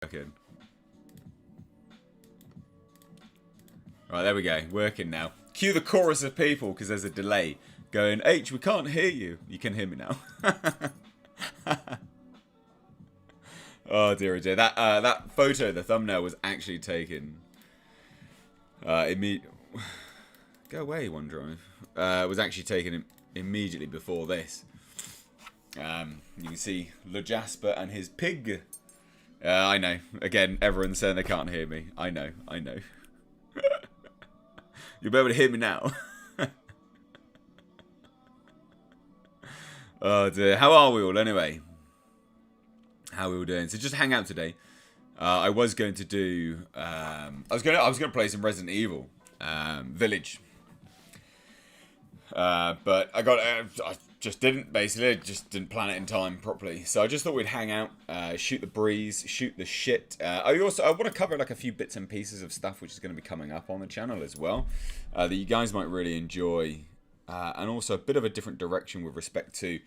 second. Right, there we go. Working now. Cue the chorus of people, because there's a delay. Going, H, we can't hear you. You can hear me now. Oh dear, oh dear. That photo, the thumbnail, was actually taken. Go away, OneDrive. Was actually taken immediately before this. You can see Le Jasper and his pig. I know. Again, everyone's saying they can't hear me. I know. You'll be able to hear me now. Oh dear. How are we all anyway? How are we all doing? So just hang out today. I was going to do. I was gonna play some Resident Evil Village. But I just didn't, basically. Just didn't plan it in time properly. So I just thought we'd hang out, shoot the breeze, shoot the shit. I want to cover like a few bits and pieces of stuff which is going to be coming up on the channel as well, that you guys might really enjoy, and also a bit of a different direction with respect to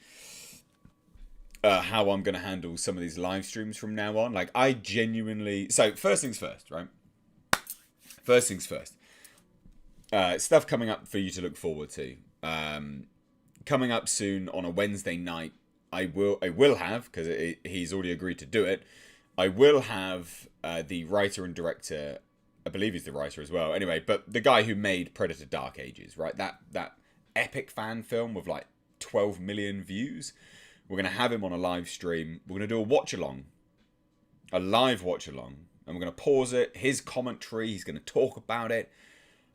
how I'm going to handle some of these live streams from now on. Like, I genuinely... So, first things first, right? First things first. Stuff coming up for you to look forward to. Coming up soon on a Wednesday night, I will have, because he's already agreed to do it, I will have the writer and director, I believe he's the writer as well, anyway, but the guy who made Predator Dark Ages, right? That epic fan film with like 12 million views. We're going to have him on a live stream. We're going to do a watch-along, a live watch-along, and we're going to pause it, his commentary, he's going to talk about it.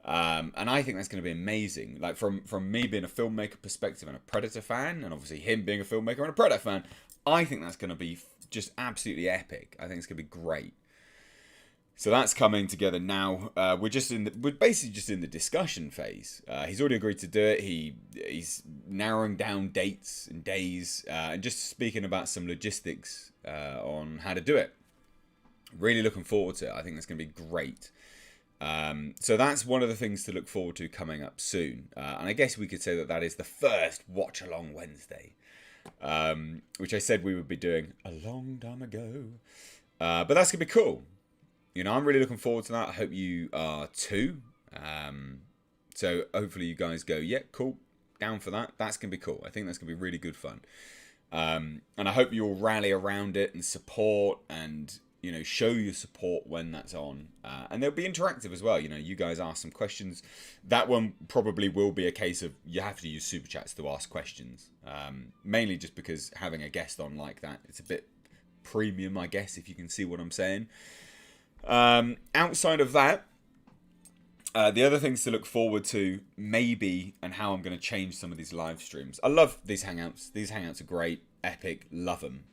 And I think that's going to be amazing. Like, from me being a filmmaker perspective and a Predator fan, and obviously him being a filmmaker and a Predator fan, I think that's going to be just absolutely epic. I think it's going to be great. So that's coming together now. We're basically just in the discussion phase. He's already agreed to do it. He's narrowing down dates and days, and just speaking about some logistics on how to do it. Really looking forward to it. I think that's going to be great. So that's one of the things to look forward to coming up soon. And I guess we could say that is the first Watch Along Wednesday, which I said we would be doing a long time ago. But that's going to be cool. You know, I'm really looking forward to that. I hope you are too. So hopefully you guys go, yeah, cool, down for that. That's going to be cool. I think that's going to be really good fun. And I hope you all rally around it and support and, you know, show your support when that's on. And they'll be interactive as well. You know, you guys ask some questions. That one probably will be a case of you have to use Super Chats to ask questions. Mainly just because having a guest on like that, it's a bit premium, I guess, if you can see what I'm saying. Outside of that, the other things to look forward to, maybe, and how I'm going to change some of these live streams. I love these Hangouts. These Hangouts are great, epic, love them.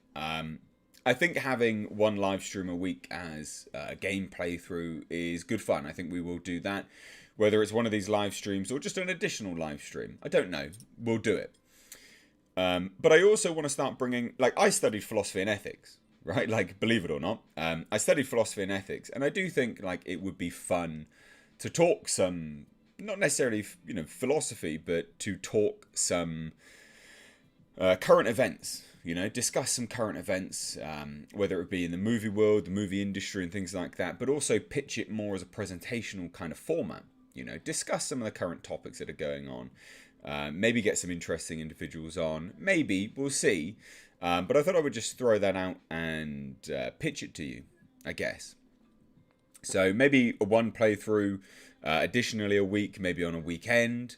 I think having one live stream a week as a game playthrough is good fun. I think we will do that. Whether it's one of these live streams or just an additional live stream, I don't know. We'll do it. But I also want to start bringing, like, I studied philosophy and ethics, right? Like, believe it or not, I studied philosophy and ethics, and I do think, like, it would be fun to talk some, not necessarily, you know, philosophy, but to talk some current events. You know, discuss some current events, whether it be in the movie world, the movie industry and things like that, but also pitch it more as a presentational kind of format. You know, discuss some of the current topics that are going on. Maybe get some interesting individuals on. Maybe, we'll see. But I thought I would just throw that out and pitch it to you, I guess. So maybe a one playthrough, additionally a week, maybe on a weekend.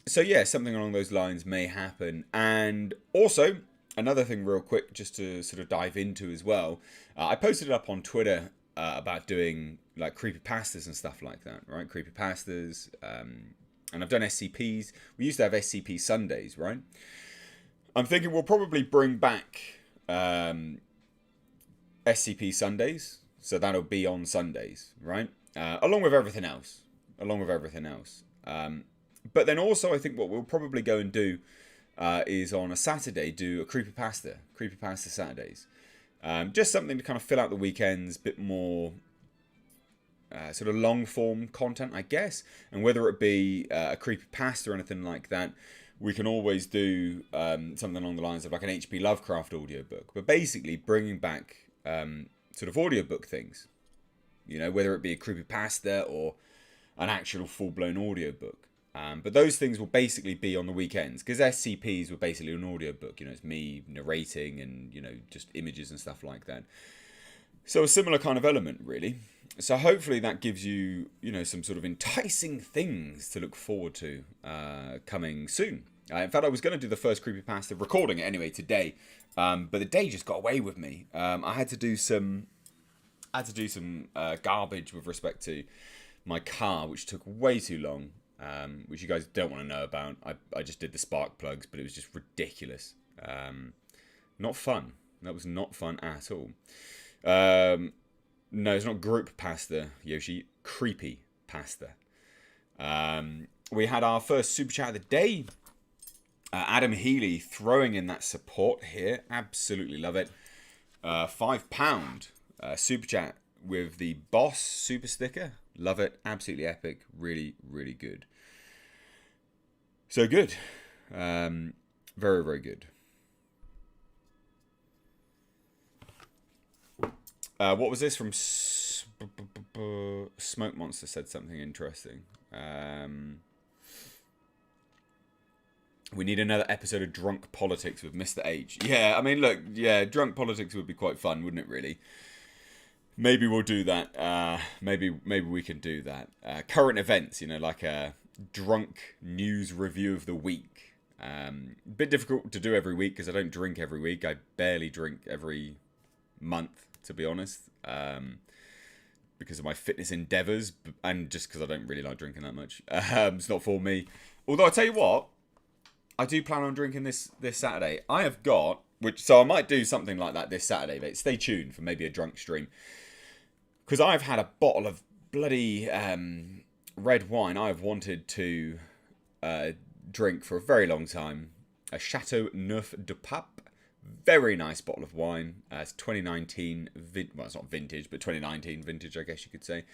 So yeah, something along those lines may happen. And also, another thing real quick, just to sort of dive into as well. I posted it up on Twitter about doing like creepypastas and stuff like that, right? Creepypastas. And I've done SCPs. We used to have SCP Sundays, right? I'm thinking we'll probably bring back SCP Sundays. So that'll be on Sundays, right? Along with everything else. But then also, I think what we'll probably go and do is on a Saturday, do a creepypasta Saturdays. Just something to kind of fill out the weekends, bit more sort of long form content, I guess. And whether it be a creepypasta or anything like that, we can always do something along the lines of like an H.P. Lovecraft audiobook. But basically bringing back sort of audiobook things. You know, whether it be a creepypasta or an actual full-blown audiobook. But those things will basically be on the weekends, because SCPs were basically an audiobook. You know, it's me narrating and, you know, just images and stuff like that. So a similar kind of element, really. So hopefully that gives you, you know, some sort of enticing things to look forward to coming soon. In fact, I was going to do the first creepypasta, recording it anyway today, but the day just got away with me. I had to do some garbage with respect to my car, which took way too long, which you guys don't want to know about. I just did the spark plugs, but it was just ridiculous. Not fun. That was not fun at all. No, it's not group pasta, Yoshi. Creepy pasta. We had our first super chat of the day. Adam Healy throwing in that support here. Absolutely love it. £5 super chat with the boss super sticker. Love it. Absolutely epic. Really, really good. So good. Very, very good. What was this from Smoke Monster? Said something interesting. We need another episode of Drunk Politics with Mr. H. Yeah, I mean, look, yeah, Drunk Politics would be quite fun, wouldn't it, really? Maybe we'll do that. Maybe we can do that. Current events, you know, like a drunk news review of the week. A bit difficult to do every week because I don't drink every week. I barely drink every month, to be honest, because of my fitness endeavours and just because I don't really like drinking that much. It's not for me. Although I tell you what, I do plan on drinking this Saturday. I have got, so I might do something like that this Saturday, mate. Stay tuned for maybe a drunk stream, because I've had a bottle of bloody red wine I've wanted to drink for a very long time. A Chateau Neuf de Pape. Very nice bottle of wine. It's 2019, well, it's not vintage, but 2019 vintage, I guess you could say.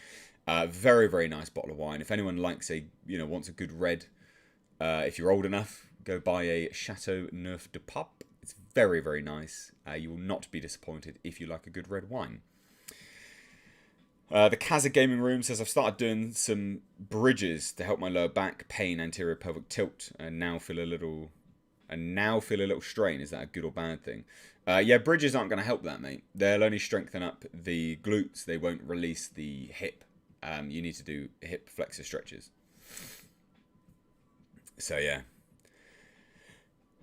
Very, very nice bottle of wine. If anyone likes wants a good red, if you're old enough, go buy a Chateau Neuf de Pape. It's very, very nice. You will not be disappointed if you like a good red wine. The Kaza Gaming Room says, I've started doing some bridges to help my lower back pain, anterior pelvic tilt, and now feel a little strain. Is that a good or bad thing? Yeah, bridges aren't going to help that, mate. They'll only strengthen up the glutes. They won't release the hip. You need to do hip flexor stretches. So, yeah.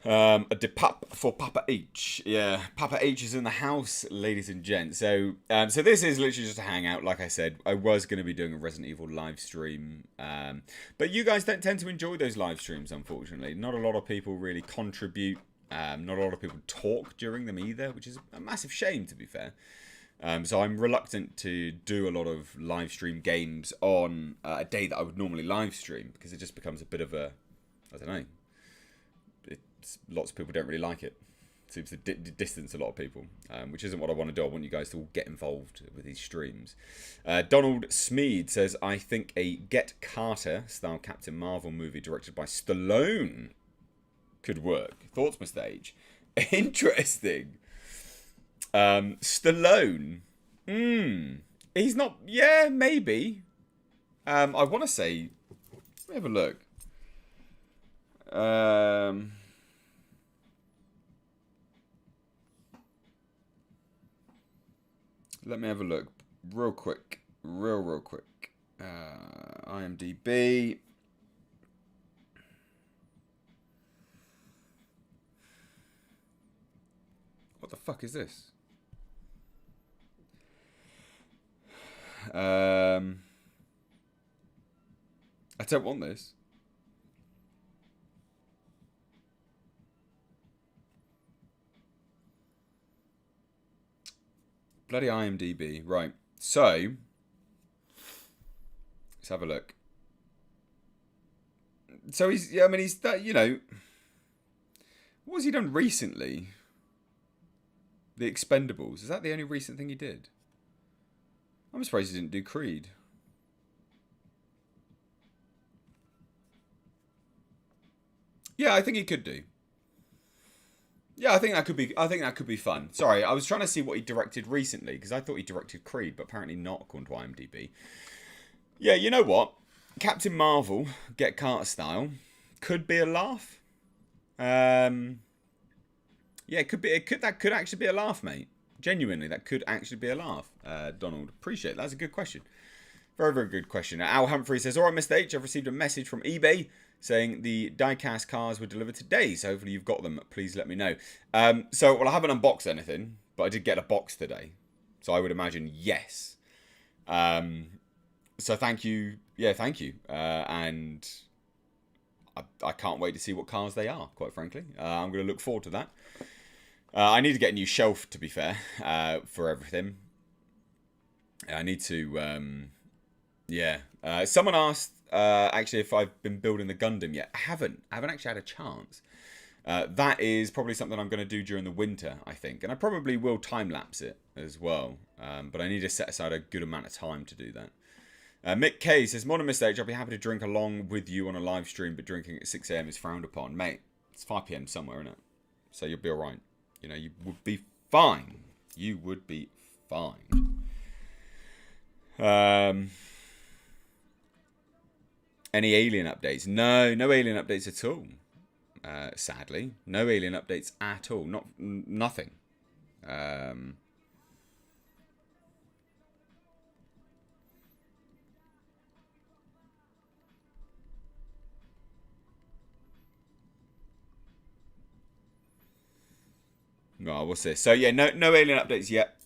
A depap for Papa H. Yeah, Papa H is in the house, ladies and gents. So this is literally just a hangout. Like I said, I was going to be doing a Resident Evil live stream. But you guys don't tend to enjoy those live streams, unfortunately. Not a lot of people really contribute. Not a lot of people talk during them either, which is a massive shame, to be fair. So I'm reluctant to do a lot of live stream games on a day that I would normally live stream, because it just becomes a bit of a, I don't know. Lots of people don't really like it. Seems to distance a lot of people, which isn't what I want to do. I want you guys to all get involved with these streams. Donald Smead says, I think a Get Carter style Captain Marvel movie directed by Stallone could work. Thoughts, Mr. H? Interesting. Stallone. He's not... Yeah, maybe. I want to say... Let me have a look. Let me have a look. Real quick. Real quick. IMDb. What the fuck is this? I don't want this. Bloody IMDb. Right. So, let's have a look. So he's that, what has he done recently? The Expendables. Is that the only recent thing he did? I'm surprised he didn't do Creed. Yeah, I think he could do. Yeah, I think that could be. I think that could be fun. Sorry, I was trying to see what he directed recently because I thought he directed Creed, but apparently not, according to IMDb. Yeah, you know what? Captain Marvel, Get Carter style, could be a laugh. Yeah, it could be. That could actually be a laugh, mate. Genuinely, that could actually be a laugh. Donald, appreciate it. That's a good question. Very, very good question. Al Humphrey says, "All right, Mr. H, I've received a message from eBay saying the diecast cars were delivered today, so hopefully you've got them. Please let me know." Well, I haven't unboxed anything, but I did get a box today, so I would imagine yes. So thank you. Yeah, thank you. And I can't wait to see what cars they are, quite frankly. I'm going to look forward to that. I need to get a new shelf, to be fair, for everything. I need to... yeah. Someone asked, actually, if I've been building the Gundam yet. I haven't actually had a chance. That is probably something I'm going to do during the winter, I think. And I probably will time-lapse it as well. But I need to set aside a good amount of time to do that. Mick K says, "Modern Mistake, I'll be happy to drink along with you on a live stream, but drinking at 6 a.m. is frowned upon." Mate, it's 5 p.m. somewhere, isn't it? So you'll be alright. You know, you would be fine. You would be fine. Any alien updates? No alien updates at all. Sadly, no alien updates at all. Nothing. Oh, what's this? So yeah, no alien updates yet.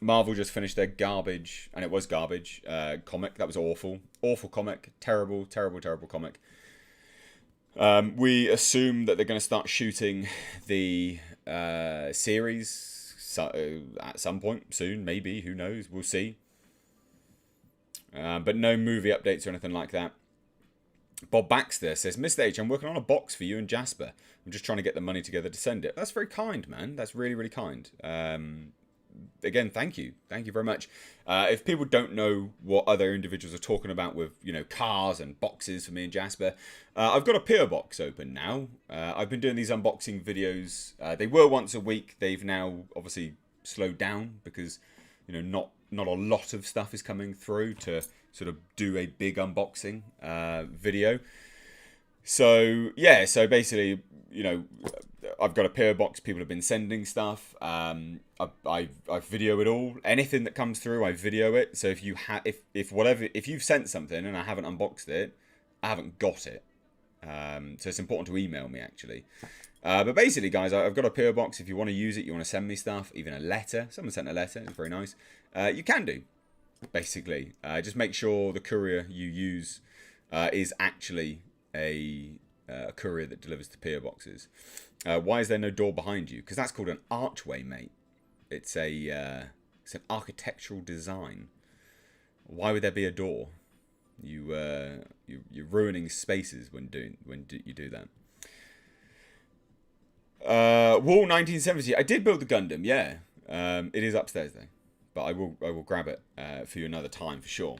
Marvel just finished their garbage, and it was garbage, comic. That was awful. Awful comic. Terrible comic. We assume that they're going to start shooting the series at some point soon, maybe. Who knows? We'll see. But no movie updates or anything like that. Bob Baxter says, "Mr. H, I'm working on a box for you and Jasper. I'm just trying to get the money together to send it." That's very kind, man. That's really, really kind. Again, thank you. Thank you very much. If people don't know what other individuals are talking about with, cars and boxes for me and Jasper, I've got a PO box open now. I've been doing these unboxing videos. They were once a week. They've now obviously slowed down because, not a lot of stuff is coming through to sort of do a big unboxing video. So yeah, so basically, I've got a PO box. People have been sending stuff. I video it all. Anything that comes through, I video it. So if if you've sent something and I haven't unboxed it, I haven't got it. So it's important to email me actually. But basically, guys, I've got a PO box. If you want to use it, you want to send me stuff, even a letter. Someone sent a letter. It's very nice. You can do. Basically, just make sure the courier you use is actually a courier that delivers to PO boxes. Why is there no door behind you? Because that's called an archway, mate. It's an architectural design. Why would there be a door? You're ruining spaces when you do that. Wall 1970. I did build the Gundam. Yeah, it is upstairs though, but I will grab it for you another time for sure.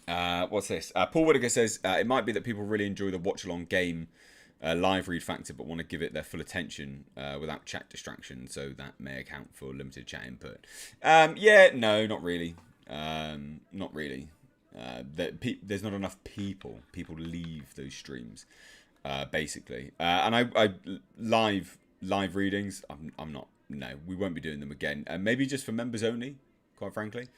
What's this? Paul Whittaker says, "It might be that people really enjoy the watch-along game live read factor, but want to give it their full attention without chat distraction, so that may account for limited chat input." Yeah, no, not really. Not really. There's not enough people. People leave those streams, basically. And I live readings. I'm not. No, we won't be doing them again. Maybe just for members only, quite frankly,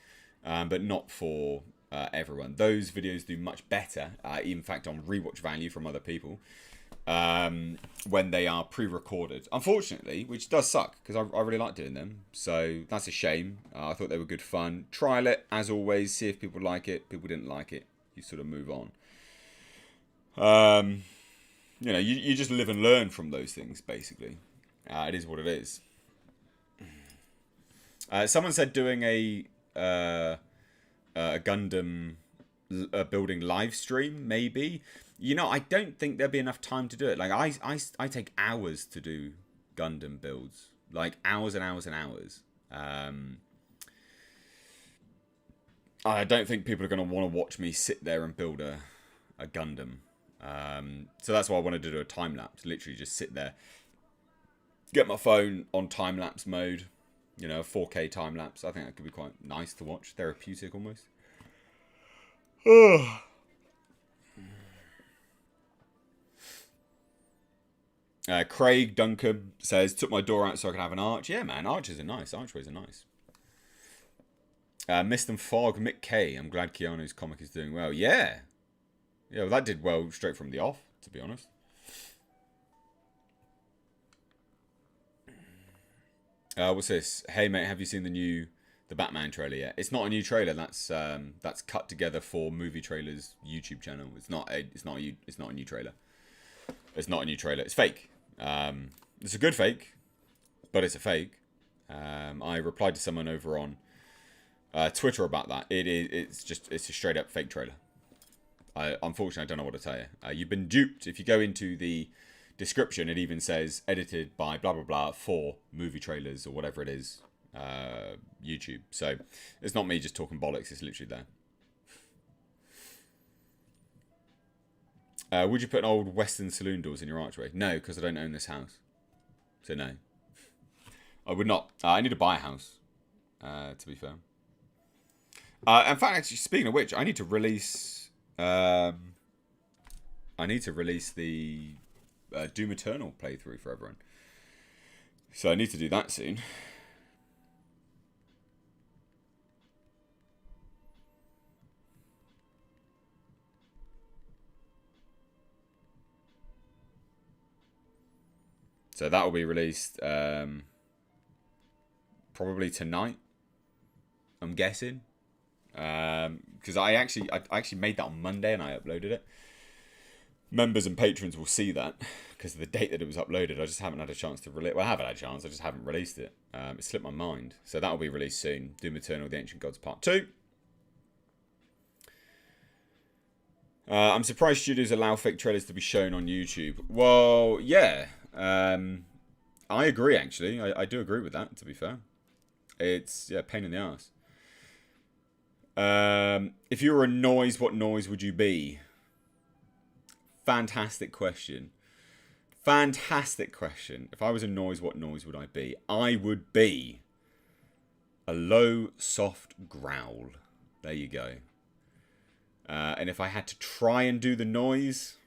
but not for everyone. Those videos do much better, in fact, on rewatch value from other people, when they are pre-recorded. Unfortunately, which does suck, because I really like doing them. So that's a shame. I thought they were good fun. Trial it, as always. See if people like it. People didn't like it. You sort of move on. You just live and learn from those things, basically. It is what it is. Someone said doing a Gundam building live stream, maybe. I don't think there'll be enough time to do it. Like I take hours to do Gundam builds, like hours and hours and hours. I don't think people are going to want to watch me sit there and build a Gundam. So that's why I wanted to do a time lapse. Literally just sit there, get my phone on time lapse mode, you know, a 4K time lapse. I think that could be quite nice to watch, therapeutic almost. Craig Duncan says, took my door out so I could have an arch. Yeah, man, arches are nice. Archways are nice. Mist and Fog, Mick K. I'm glad Keanu's comic is doing well. Yeah. Yeah, well, that did well straight from the off, to be honest. What's this? Hey, mate, have you seen the Batman trailer yet? It's not a new trailer. That's cut together for Movie Trailers YouTube channel. It's not a new trailer. It's not a new trailer. It's fake. It's a good fake, but it's a fake. I replied to someone over on Twitter about that. It's a straight up fake trailer. Unfortunately, I don't know what to tell you. You've been duped. If you go into the description, it even says edited by blah blah blah for Movie Trailers or whatever it is, YouTube. So it's not me just talking bollocks. It's literally there. Would you put an old Western saloon doors in your archway? No, because I don't own this house. So no. I would not. I need to buy a house, to be fair. In fact, actually, speaking of which, I need to release the Doom Eternal playthrough for everyone. So I need to do that soon. So that will be released probably tonight, I'm guessing. Because I actually made that on Monday and I uploaded it. Members and patrons will see that because of the date that it was uploaded. I just haven't had a chance to release. Well, I haven't had a chance. I just haven't released it. It slipped my mind. So that will be released soon. Doom Eternal: The Ancient Gods Part 2. I'm surprised studios allow fake trailers to be shown on YouTube. Well, yeah. I agree, actually. I do agree with that, to be fair. It's, yeah, pain in the ass. If you were a noise, what noise would you be? Fantastic question. Fantastic question. If I was a noise, what noise would I be? I would be a low, soft growl. There you go. And if I had to try and do the noise,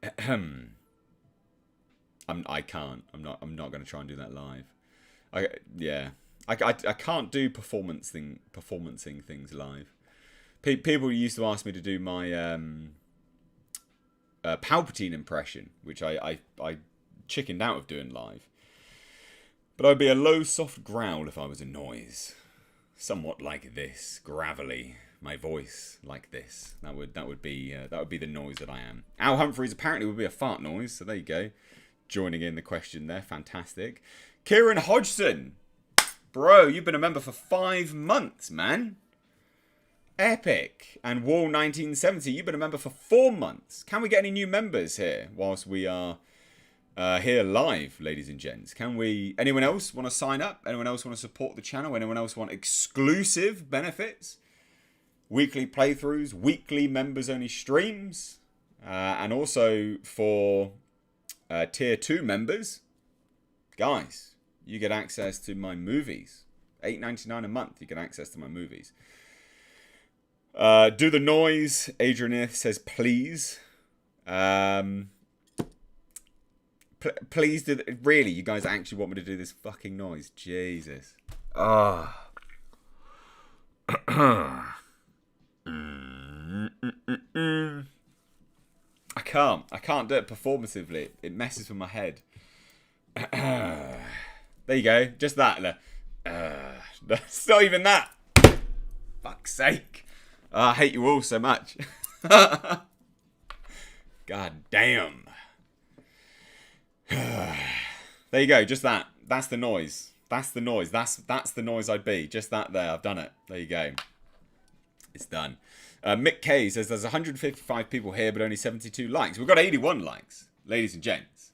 I can't. I'm not going to try and do that live. I can't do performancing things live. People used to ask me to do my Palpatine impression, which I chickened out of doing live. But I'd be a low, soft growl if I was a noise, somewhat like this, gravelly. My voice like this. That would be the noise that I am. Al Humphreys apparently would be a fart noise. So there you go, joining in the question there. Fantastic. Kieran Hodgson, bro, you've been a member for 5 months, man. Epic. And Wall 1970, you've been a member for 4 months. Can we get any new members here whilst we are here live, ladies and gents? Can we? Anyone else want to sign up? Anyone else want to support the channel? Anyone else want exclusive benefits? Weekly playthroughs, weekly members-only streams, and also for Tier 2 members, guys, you get access to my movies. $8.99 a month, you get access to my movies. Do the noise, Adrian If says, please. Please do. Really, you guys actually want me to do this fucking noise? Jesus. Ah. I can't do it performatively. It messes with my head. There you go. Just that. That's not even that. Fuck's sake. I hate you all so much. God damn. There you go. Just that. That's the noise. That's the noise. That's the noise I'd be. Just that there. I've done it. There you go. It's done. Mick K says there's 155 people here, but only 72 likes. We've got 81 likes, ladies and gents.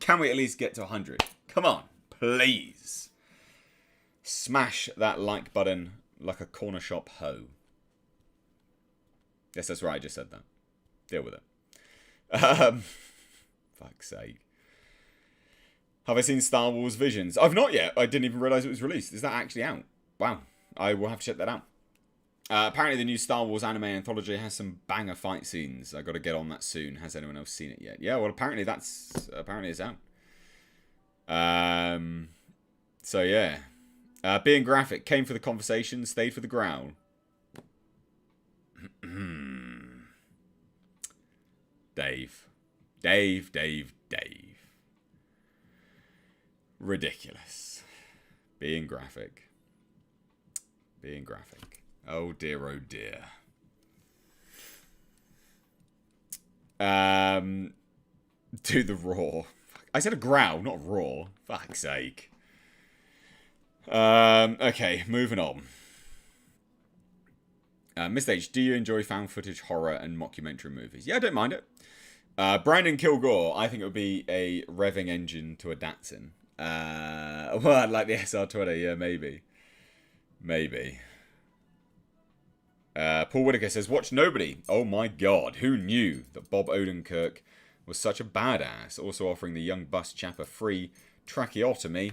Can we at least get to 100? Come on, please. Smash that like button like a corner shop hoe. Yes, that's right. I just said that. Deal with it. Fuck's sake. Have I seen Star Wars Visions? I've not yet. I didn't even realise it was released. Is that actually out? Wow. I will have to check that out. Apparently the new Star Wars anime anthology has some banger fight scenes. I got to get on that soon. Has anyone else seen it yet? Yeah, well, apparently it's out. So yeah. Being graphic, came for the conversation, stayed for the growl. Dave. Ridiculous. Being graphic. Oh dear, oh dear. Do the roar. I said a growl, not roar. Fuck's sake. Okay, moving on. Mr. H, do you enjoy found footage horror and mockumentary movies? Yeah, I don't mind it. Brandon Kilgore, I think it would be a revving engine to a Datsun. Well, like the SR20, yeah, maybe. Paul Whitaker says, watch Nobody. Oh my god, who knew that Bob Odenkirk was such a badass? Also offering the young bus chap a free tracheotomy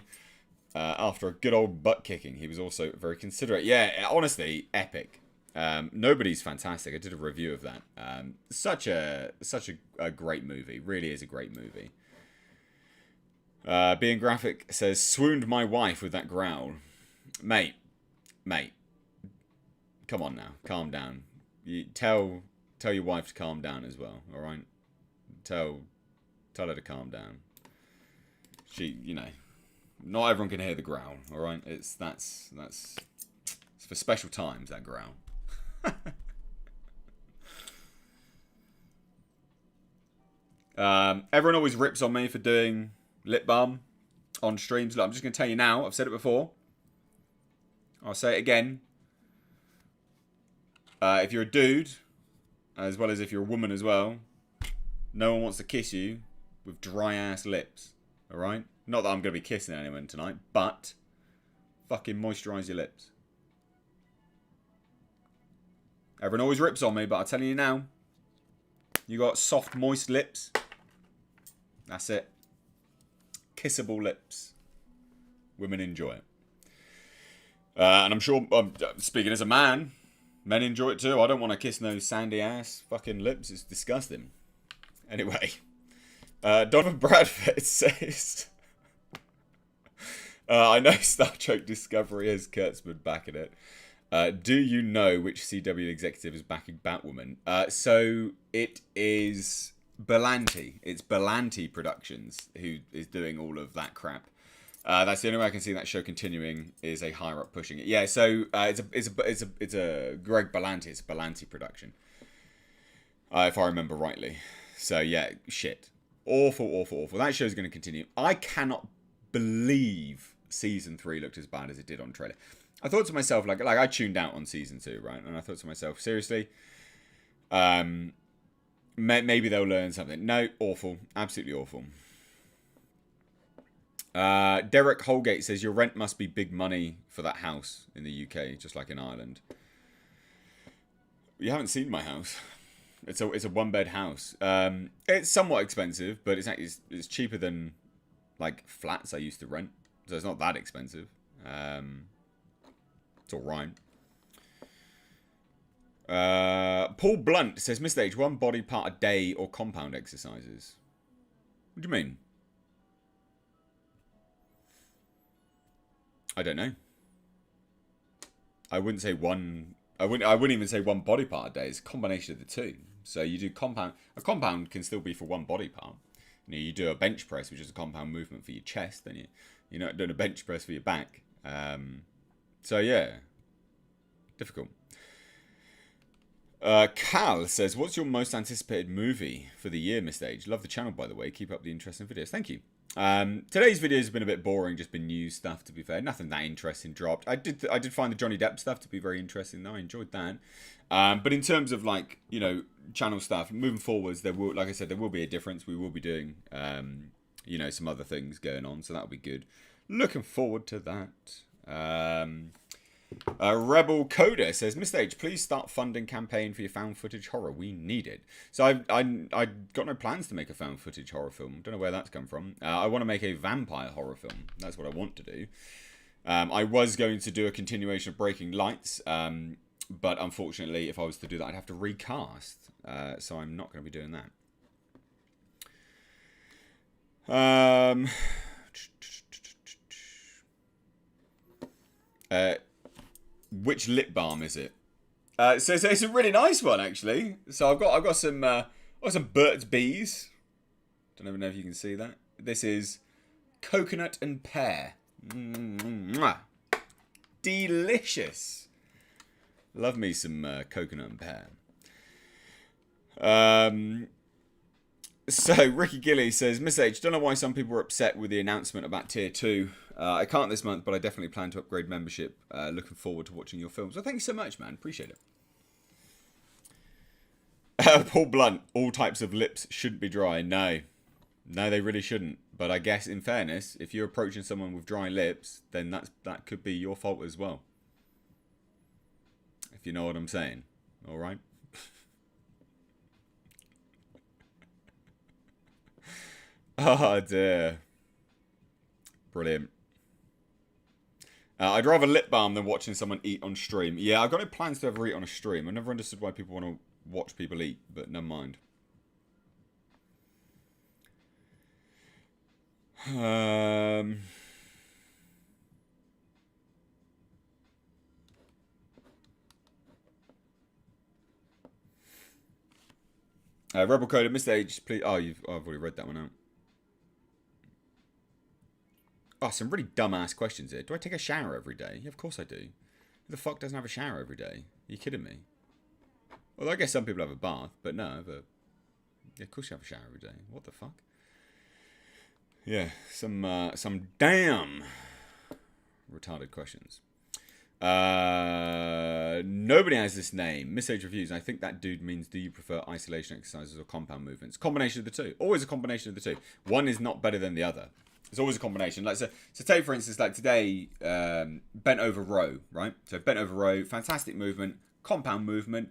after a good old butt kicking. He was also very considerate. Yeah, honestly, epic. Nobody's fantastic. I did a review of that. Such a great movie. Really is a great movie. Being graphic says, swooned my wife with that growl. Mate. Come on now. Calm down. You tell your wife to calm down as well, alright? Tell her to calm down. She, not everyone can hear the growl, alright? It's for special times, that growl. Everyone always rips on me for doing lip balm on streams. Look, I'm just going to tell you now. I've said it before. I'll say it again. If you're a dude, as well as if you're a woman as well, no one wants to kiss you with dry-ass lips. Alright? Not that I'm going to be kissing anyone tonight, but fucking moisturise your lips. Everyone always rips on me, but I'm telling you now, you got soft, moist lips. That's it. Kissable lips. Women enjoy it. And I'm sure, speaking as a man, men enjoy it too. I don't want to kiss no sandy ass fucking lips. It's disgusting. Anyway. Donovan Bradford says, I know Star Trek Discovery has Kurtzman backing it. Do you know which CW executive is backing Batwoman? So it is Berlanti. It's Berlanti Productions who is doing all of that crap. That's the only way I can see that show continuing is a higher up pushing it. Yeah, so it's a Greg Berlanti. It's a Berlanti production, if I remember rightly. So yeah, shit, awful. That show's going to continue. I cannot believe season 3 looked as bad as it did on trailer. I thought to myself, like I tuned out on season 2, right? And I thought to myself, seriously, maybe they'll learn something. No, awful, absolutely awful. Derek Holgate says your rent must be big money for that house in the UK, just like in Ireland. You haven't seen my house. It's a 1-bed house. It's somewhat expensive, but it's cheaper than like flats I used to rent, so it's not that expensive. It's all right. Paul Blunt says, Mr. H, 1 body part a day or compound exercises. What do you mean? I don't know. I wouldn't say one. I wouldn't even say 1 body part a day. It's a combination of the two. So you do compound. A compound can still be for 1 body part. You do a bench press, which is a compound movement for your chest. Then you're not doing a bench press for your back. So yeah, difficult. Cal says, what's your most anticipated movie for the year, Mr. H? Love the channel, by the way. Keep up the interesting videos. Thank you. Today's video has been a bit boring, just been news stuff, to be fair. Nothing that interesting dropped. I did find the Johnny Depp stuff to be very interesting, though. I enjoyed that. But in terms of, like, channel stuff, moving forwards, like I said, there will be a difference. We will be doing, some other things going on, so that'll be good. Looking forward to that. Rebel Coder says, Mr. H, please start funding campaign for your found footage horror. We need it. So I got no plans to make a found footage horror film. Don't know where that's come from. I want to make a vampire horror film. That's what I want to do. I was going to do a continuation of Breaking Lights, but unfortunately, if I was to do that, I'd have to recast. So I'm not going to be doing that. Which lip balm is it? So it's a really nice one, actually. So I've got some Burt's Bees. Don't even know if you can see that. This is coconut and pear. Mwah. Delicious. Love me some coconut and pear. So Ricky Gilly says, Miss H, don't know why some people were upset with the announcement about Tier 2. I can't this month, but I definitely plan to upgrade membership. Looking forward to watching your films. Well, thank you so much, man. Appreciate it. Paul Blunt, all types of lips shouldn't be dry. No, they really shouldn't. But I guess, in fairness, if you're approaching someone with dry lips, then that could be your fault as well. If you know what I'm saying. All right? Oh, dear. Brilliant. I'd rather lip balm than watching someone eat on stream. Yeah, I've got no plans to ever eat on a stream. I never understood why people want to watch people eat, but never mind. Rebel Code at Mr. H, please. Oh, I've already read that one out. Oh, some really dumbass questions here. Do I take a shower every day? Yeah, of course I do. Who the fuck doesn't have a shower every day? Are you kidding me? Although I guess some people have a bath, but no, yeah, of course you have a shower every day. What the fuck? Yeah, some damn retarded questions. Nobody has this name. Miss Age Reviews. I think that dude means, do you prefer isolation exercises or compound movements? Combination of the two. Always a combination of the two. One is not better than the other. It's always a combination. Like so take for instance, like today, bent over row, right? So bent over row, fantastic movement, compound movement.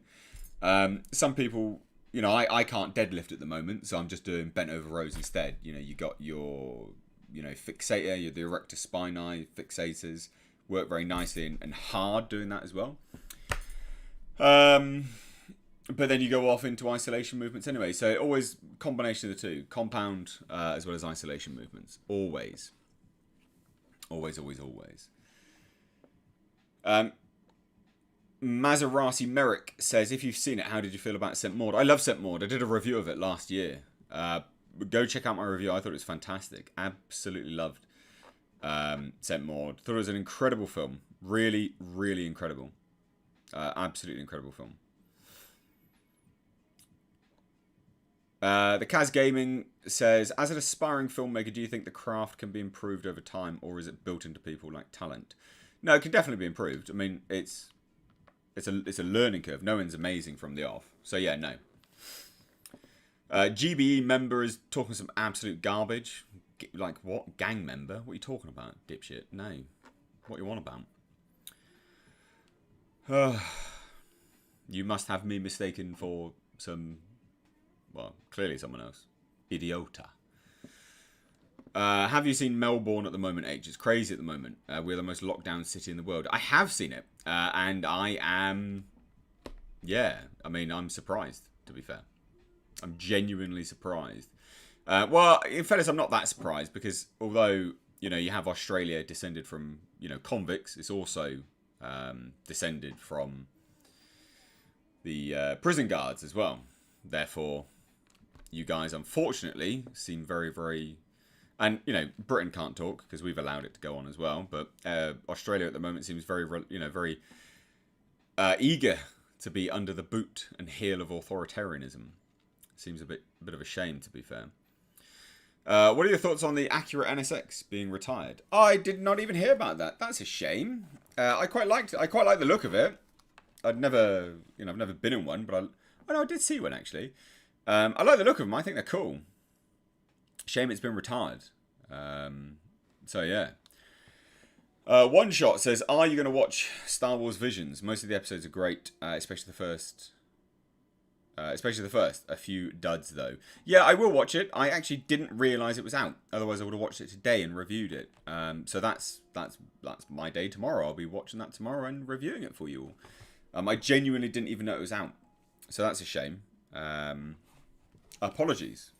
Some people, you know, I can't deadlift at the moment, so I'm just doing bent over rows instead. You know, you got your, you know, fixator, the erector spinae fixators work very nicely and hard doing that as well. But then you go off into isolation movements anyway. So always combination of the two. Compound as well as isolation movements. Always. Always, always, always. Maserati Merrick says, if you've seen it, how did you feel about St. Maud? I love St. Maud. I did a review of it last year. Go check out my review. I thought it was fantastic. Absolutely loved St. Maud. Thought it was an incredible film. Really, really incredible. Absolutely incredible film. The Kaz Gaming says, as an aspiring filmmaker, do you think the craft can be improved over time, or is it built into people like talent? No, it can definitely be improved. I mean, it's a learning curve. No one's amazing from the off. So yeah, no. GBE member is talking some absolute garbage. Like what? Gang member? What are you talking about, dipshit? No. What you want about? You must have me mistaken for some... Well, clearly someone else. Idiota. Have you seen Melbourne at the moment, H? It's crazy at the moment. We're the most locked down city in the world. I have seen it. And I am... Yeah. I mean, I'm surprised, to be fair. I'm genuinely surprised. Well, in fairness, I'm not that surprised. Because although, you know, you have Australia descended from, you know, convicts. It's also descended from the prison guards as well. Therefore... You guys, unfortunately, seem very, very... And, you know, Britain can't talk because we've allowed it to go on as well. But Australia at the moment seems very, you know, very eager to be under the boot and heel of authoritarianism. Seems a bit of a shame, to be fair. What are your thoughts on the Acura NSX being retired? I did not even hear about that. That's a shame. I quite liked it. I quite like the look of it. I've never been in one, but I did see one, actually. I like the look of them. I think they're cool. Shame it's been retired. So, yeah. One Shot says, are you going to watch Star Wars Visions? Most of the episodes are great, especially the first. A few duds though. Yeah, I will watch it. I actually didn't realise it was out. Otherwise, I would have watched it today and reviewed it. So that's my day tomorrow. I'll be watching that tomorrow and reviewing it for you all. I genuinely didn't even know it was out. So that's a shame. Apologies.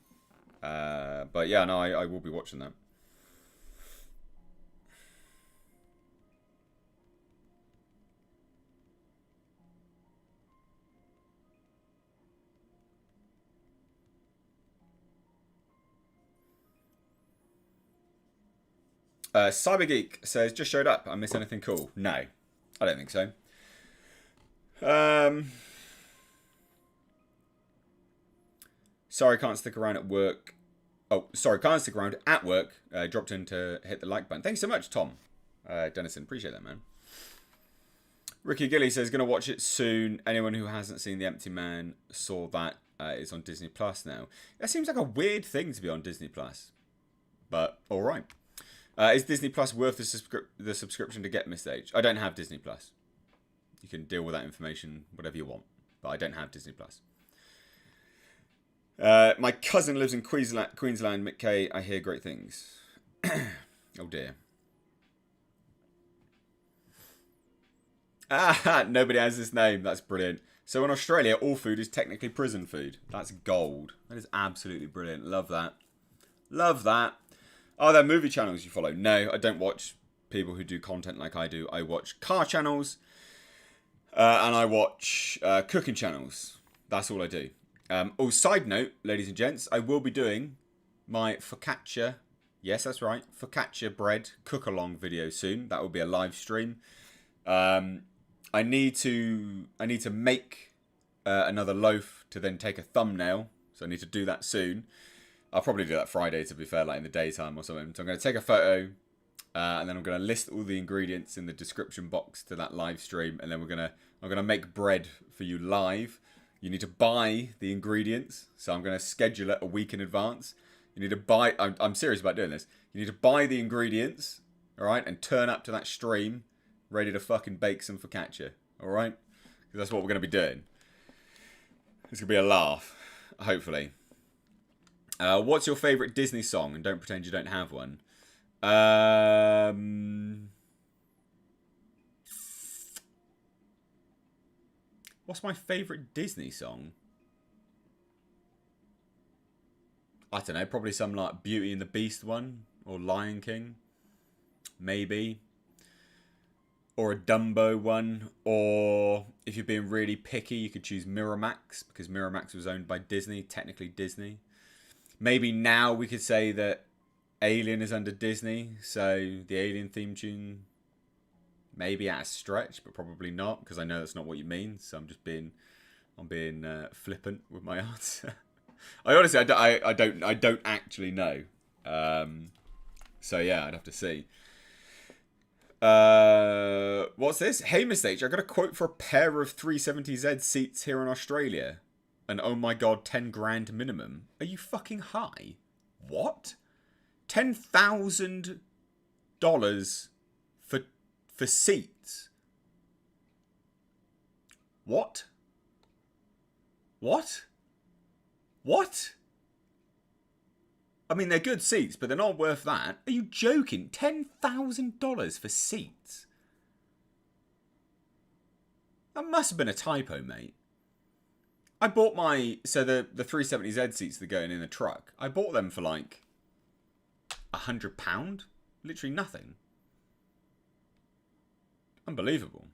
But yeah, no, I will be watching that. Cybergeek says, just showed up. I missed anything cool? No, I don't think so. Sorry, can't stick around at work. Oh, sorry, can't stick around at work. Dropped in to hit the like button. Thanks so much, Tom. Dennison, appreciate that, man. Ricky Gilly says, gonna watch it soon. Anyone who hasn't seen The Empty Man saw that. It's on Disney Plus now. That seems like a weird thing to be on Disney Plus. But, alright. Is Disney Plus worth the subscription to get Mr. H? I don't have Disney Plus. You can deal with that information whatever you want. But I don't have Disney Plus. My cousin lives in Queensland, Mick K. I hear great things. Oh dear. Ah, nobody has this name. That's brilliant. So in Australia, all food is technically prison food. That's gold. That is absolutely brilliant. Love that. Love that. Are there movie channels you follow? No, I don't watch people who do content like I do. I watch car channels. And I watch cooking channels. That's all I do. Side note, ladies and gents, I will be doing my focaccia. Yes, that's right. Focaccia bread cook-along video soon. That will be a live stream. I need to make another loaf to then take a thumbnail. So I need to do that soon. I'll probably do that Friday, to be fair, like in the daytime or something. So I'm going to take a photo, and then I'm going to list all the ingredients in the description box to that live stream, and then I'm going to make bread for you live. You need to buy the ingredients, so I'm going to schedule it a week in advance. You need to buy. I'm serious about doing this. You need to buy the ingredients, all right, and turn up to that stream ready to fucking bake some focaccia, all right? Because that's what we're going to be doing. It's going to be a laugh, hopefully. What's your favourite Disney song? And don't pretend you don't have one. What's my favourite Disney song? I don't know. Probably some like Beauty and the Beast one. Or Lion King. Maybe. Or a Dumbo one. Or if you're being really picky, you could choose Miramax. Because Miramax was owned by Disney. Technically Disney. Maybe now we could say that Alien is under Disney, so the Alien theme tune maybe at a stretch, but probably not, because I know that's not what you mean. So I'm being flippant with my answer. I honestly, I don't actually know. So yeah, I'd have to see. What's this? Hey, Mr. H, I got a quote for a pair of 370Z seats here in Australia. And oh my god, 10 grand minimum. Are you fucking high? What? $10,000 for seats? What? What? What? I mean, they're good seats, but they're not worth that. Are you joking? $10,000 for seats? That must have been a typo, mate. I bought the 370Z seats that are going in the truck. I bought them for like £100. Literally nothing. Unbelievable.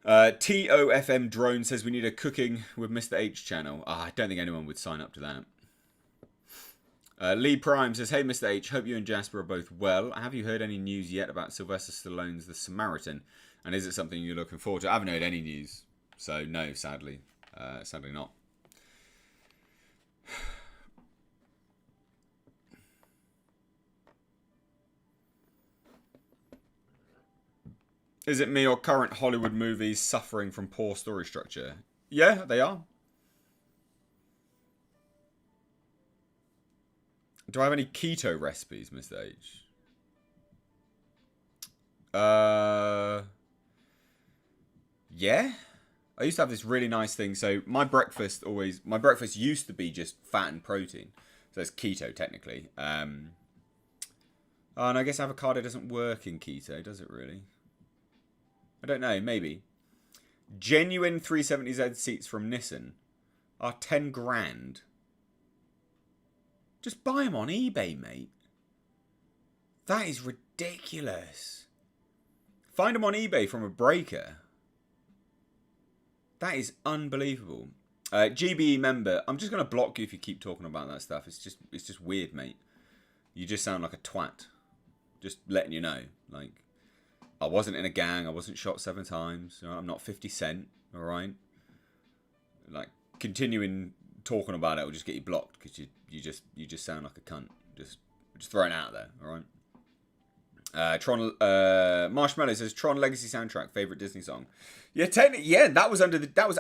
TOFM Drone says we need a cooking with Mr. H channel. I don't think anyone would sign up to that. Lee Prime says, hey Mr. H, hope you and Jasper are both well. Have you heard any news yet about Sylvester Stallone's The Samaritan? And is it something you're looking forward to? I haven't heard any news. So, no, sadly. Sadly not. Is it me or current Hollywood movies suffering from poor story structure? Yeah, they are. Do I have any keto recipes, Mr. H? Yeah. I used to have this really nice thing. So my breakfast used to be just fat and protein. So it's keto technically. Oh, and I guess avocado doesn't work in keto, does it really? I don't know, maybe. Genuine 370Z seats from Nissan are 10 grand. Just buy them on eBay, mate. That is ridiculous. Find them on eBay from a breaker. That is unbelievable. GBE member, I'm just going to block you if you keep talking about that stuff. It's just weird, mate. You just sound like a twat. Just letting you know. Like, I wasn't in a gang. I wasn't shot 7 times. You know, I'm not 50 Cent. All right. Like, continuing talking about it will just get you blocked because you just sound like a cunt. Just throwing it out there. All right. Marshmallow says Tron Legacy soundtrack favorite Disney song. Yeah, technically, yeah, that was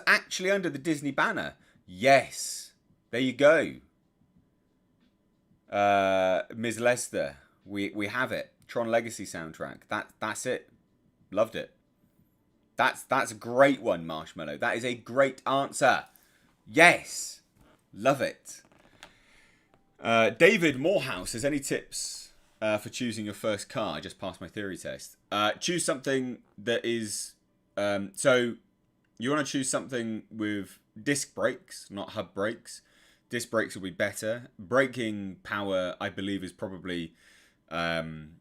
actually under the Disney banner. Yes, there you go. Ms. Lester, we have it. Tron Legacy soundtrack. That's it. Loved it. That's a great one, Marshmallow. That is a great answer. Yes, love it. David Morehouse says any tips for choosing your first car? I just passed my theory test. Choose something that is... so you want to choose something with disc brakes, not hub brakes. Disc brakes will be better. Braking power, I believe, is probably one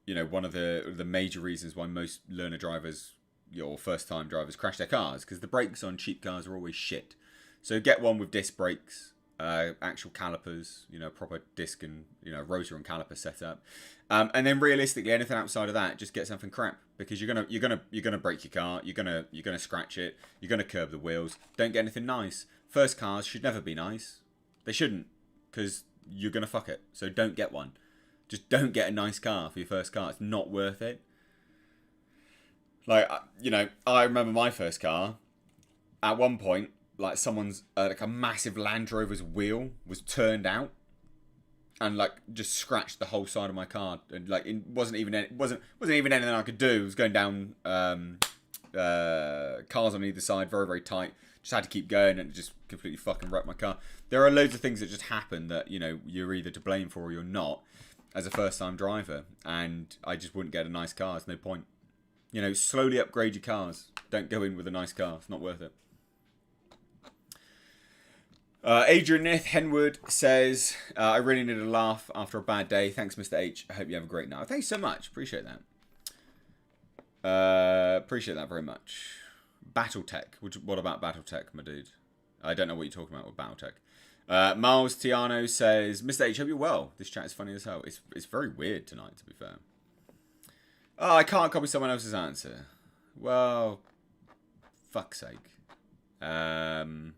of the major reasons why most learner drivers or first-time drivers crash their cars, because the brakes on cheap cars are always shit. So get one with disc brakes. Actual calipers, proper disc and rotor and caliper setup, and then realistically, anything outside of that, just get something crap, because you're gonna break your car, you're gonna scratch it, you're gonna curb the wheels. Don't get anything nice. First cars should never be nice. They shouldn't, because you're gonna fuck it. So don't get one. Just don't get a nice car for your first car. It's not worth it. Like I remember my first car. At one point, like someone's like a massive Land Rover's wheel was turned out and like just scratched the whole side of my car, and like it wasn't even anything I could do. It was going down cars on either side, very very tight. Just had to keep going, and it just completely fucking wrecked my car. There are loads of things that just happen that you're either to blame for or you're not as a first time driver, and I just wouldn't get a nice car. There's no point. Slowly upgrade your cars. Don't go in with a nice car. It's not worth it. Adrian Nith Henwood says, I really need a laugh after a bad day. Thanks, Mr. H. I hope you have a great night. Thanks so much. Appreciate that. Appreciate that very much. Battletech. What about Battletech, my dude? I don't know what you're talking about with Battletech. Miles Tiano says, Mr. H, hope you're well. This chat is funny as hell. It's very weird tonight, to be fair. Oh, I can't copy someone else's answer. Well, fuck's sake. I'm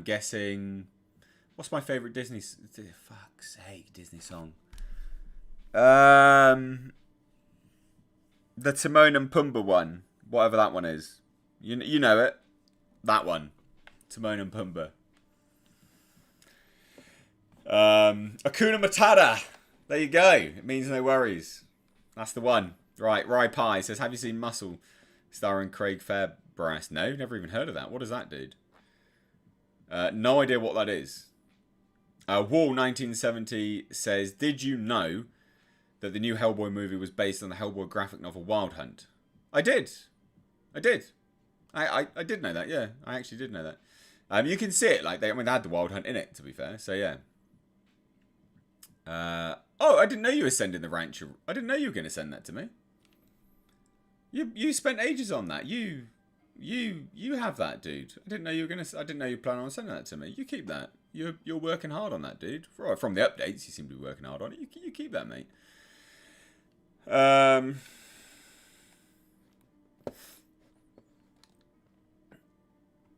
guessing. What's my favorite Disney? Fuck's sake, Disney song. The Timon and Pumbaa one, whatever that one is. You know it. That one. Timon and Pumbaa. Hakuna Matata. There you go. It means no worries. That's the one. Right. Rye Pie says, have you seen Muscle starring Craig Fairbrass? No, never even heard of that. What is that, dude? No idea what that is. Wall 1970 says, did you know that the new Hellboy movie was based on the Hellboy graphic novel Wild Hunt? I did. I did know that, yeah. I actually did know that. You can see it, like, they had the Wild Hunt in it, to be fair, so yeah. Oh, I didn't know you were sending the ranch. I didn't know you were going to send that to me. You spent ages on that. You have that, dude. I didn't know you were planning on sending that to me. You keep that. You're working hard on that, dude. From the updates, you seem to be working hard on it. You keep that, mate.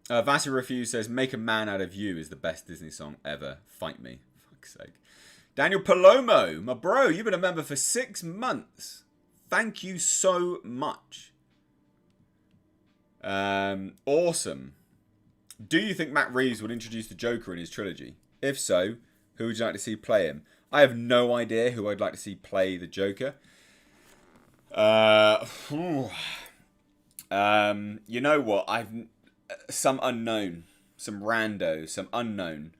Vasi Refuse says, Make a Man Out of You is the best Disney song ever. Fight me. Fuck's sake. Daniel Palomo, my bro, you've been a member for 6 months. Thank you so much. Awesome. Do you think Matt Reeves would introduce the Joker in his trilogy? If so, who would you like to see play him? I have no idea who I'd like to see play the Joker. You know what? Some unknown, some rando, some unknown.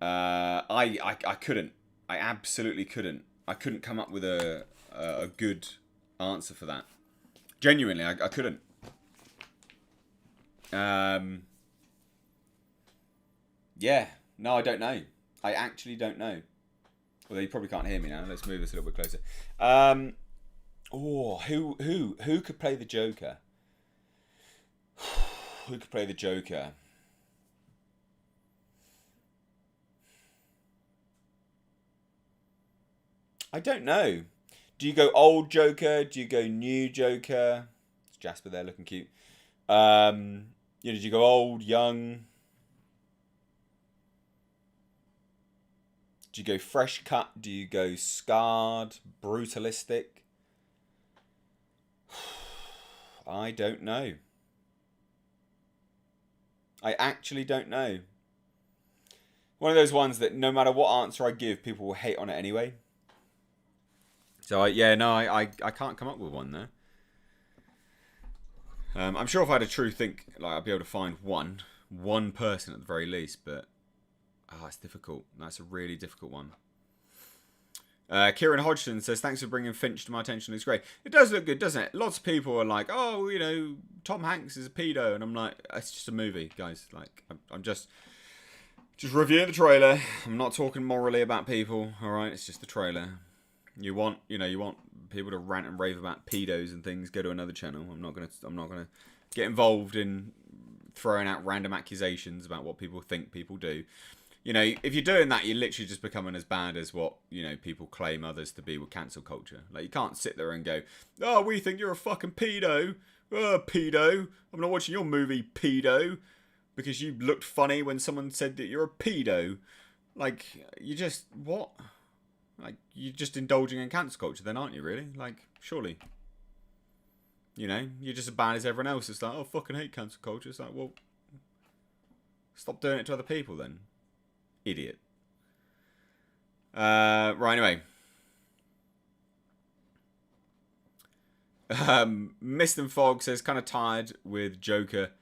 I couldn't. I absolutely couldn't. I couldn't come up with a good answer for that. Genuinely, I couldn't. Yeah. No, I don't know. I actually don't know. Although you probably can't hear me now. Let's move this a little bit closer. Who could play the Joker? Who could play the Joker? I don't know. Do you go old Joker? Do you go new Joker? It's Jasper there looking cute. Did you go old, young? Do you go fresh cut? Do you go scarred, brutalistic? I don't know. I actually don't know. One of those ones that no matter what answer I give, people will hate on it anyway. So I can't come up with one there. I'm sure if I had a true think, like I'd be able to find one person at the very least, but it's difficult. That's a really difficult one. Kieran Hodgson says, thanks for bringing Finch to my attention. It's great. It does look good, doesn't it? Lots of people are like, oh, you know, Tom Hanks is a pedo. And I'm like, it's just a movie, guys. Like, I'm just reviewing the trailer. I'm not talking morally about people, all right? It's just the trailer. You want people to rant and rave about pedos and things, go to another channel. I'm not gonna get involved in throwing out random accusations about what people think people do. You know, if you're doing that, you're literally just becoming as bad as what, you know, people claim others to be with cancel culture. Like, you can't sit there and go, oh, we think you're a fucking pedo. Oh, pedo. I'm not watching your movie, pedo. Because you looked funny when someone said that you're a pedo. Like, you just, what? Like, you're just indulging in cancel culture then, aren't you, really? Like, surely. You know, you're just as bad as everyone else. It's like, oh, fucking hate cancel culture. It's like, well, stop doing it to other people then. Idiot. Right, anyway. Mist and Fog says, kind of tired with Joker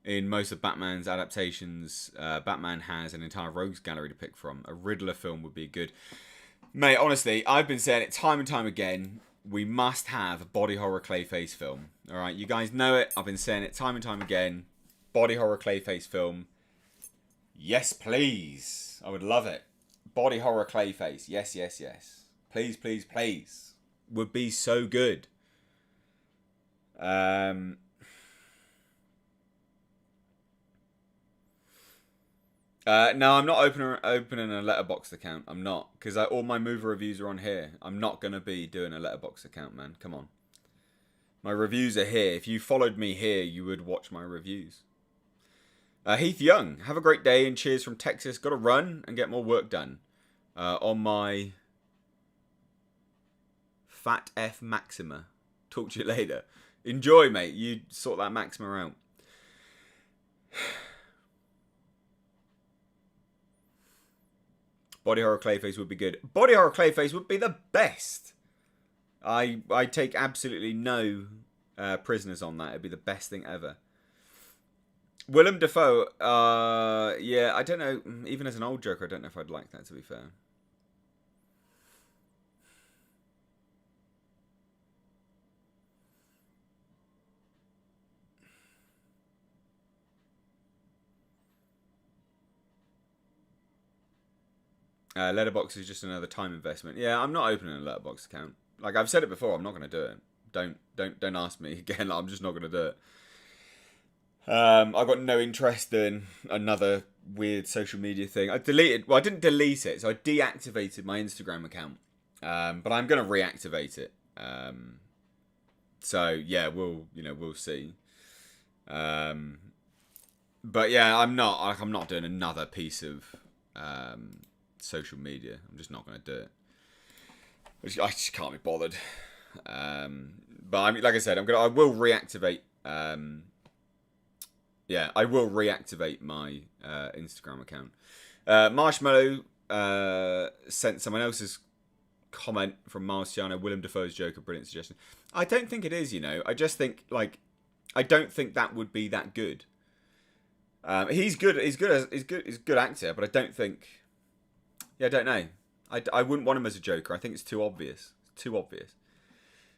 in most of Batman's adaptations. Batman has an entire rogues gallery to pick from. A Riddler film would be good. Mate, honestly, I've been saying it time and time again. We must have a body horror Clayface film. Alright, you guys know it. I've been saying it time and time again. Body horror Clayface film. Yes, please. I would love it. Body horror Clayface. Yes, yes, yes. Please, please, please. Would be so good. No, I'm not opening a Letterboxd account. I'm not. Because all my movie reviews are on here. I'm not going to be doing a Letterboxd account, man. Come on. My reviews are here. If you followed me here, you would watch my reviews. Heath Young, have a great day and cheers from Texas. Got to run and get more work done on my Fat F Maxima. Talk to you later. Enjoy, mate. You sort that Maxima out. Body horror Clayface would be good. Body horror Clayface would be the best. I take absolutely no prisoners on that. It'd be the best thing ever. Willem Dafoe, yeah, I don't know, even as an old Joker, I don't know if I'd like that, to be fair. Letterboxd is just another time investment. Yeah, I'm not opening a Letterboxd account. Like, I've said it before, I'm not going to do it. Don't ask me again, I'm just not going to do it. I've got no interest in another weird social media thing. I didn't delete it, so I deactivated my Instagram account. But I'm going to reactivate it. So yeah, we'll see. But yeah, I'm not doing another piece of social media. I'm just not going to do it. I just can't be bothered. But I mean, like I said, I will reactivate. Yeah, I will reactivate my Instagram account. Marshmallow sent someone else's comment from Marciano. Willem Dafoe's Joker, brilliant suggestion. I don't think it is. I just think I don't think that would be that good. He's good. He's a good actor, but I don't think. Yeah, I don't know. I wouldn't want him as a Joker. I think it's too obvious. It's too obvious.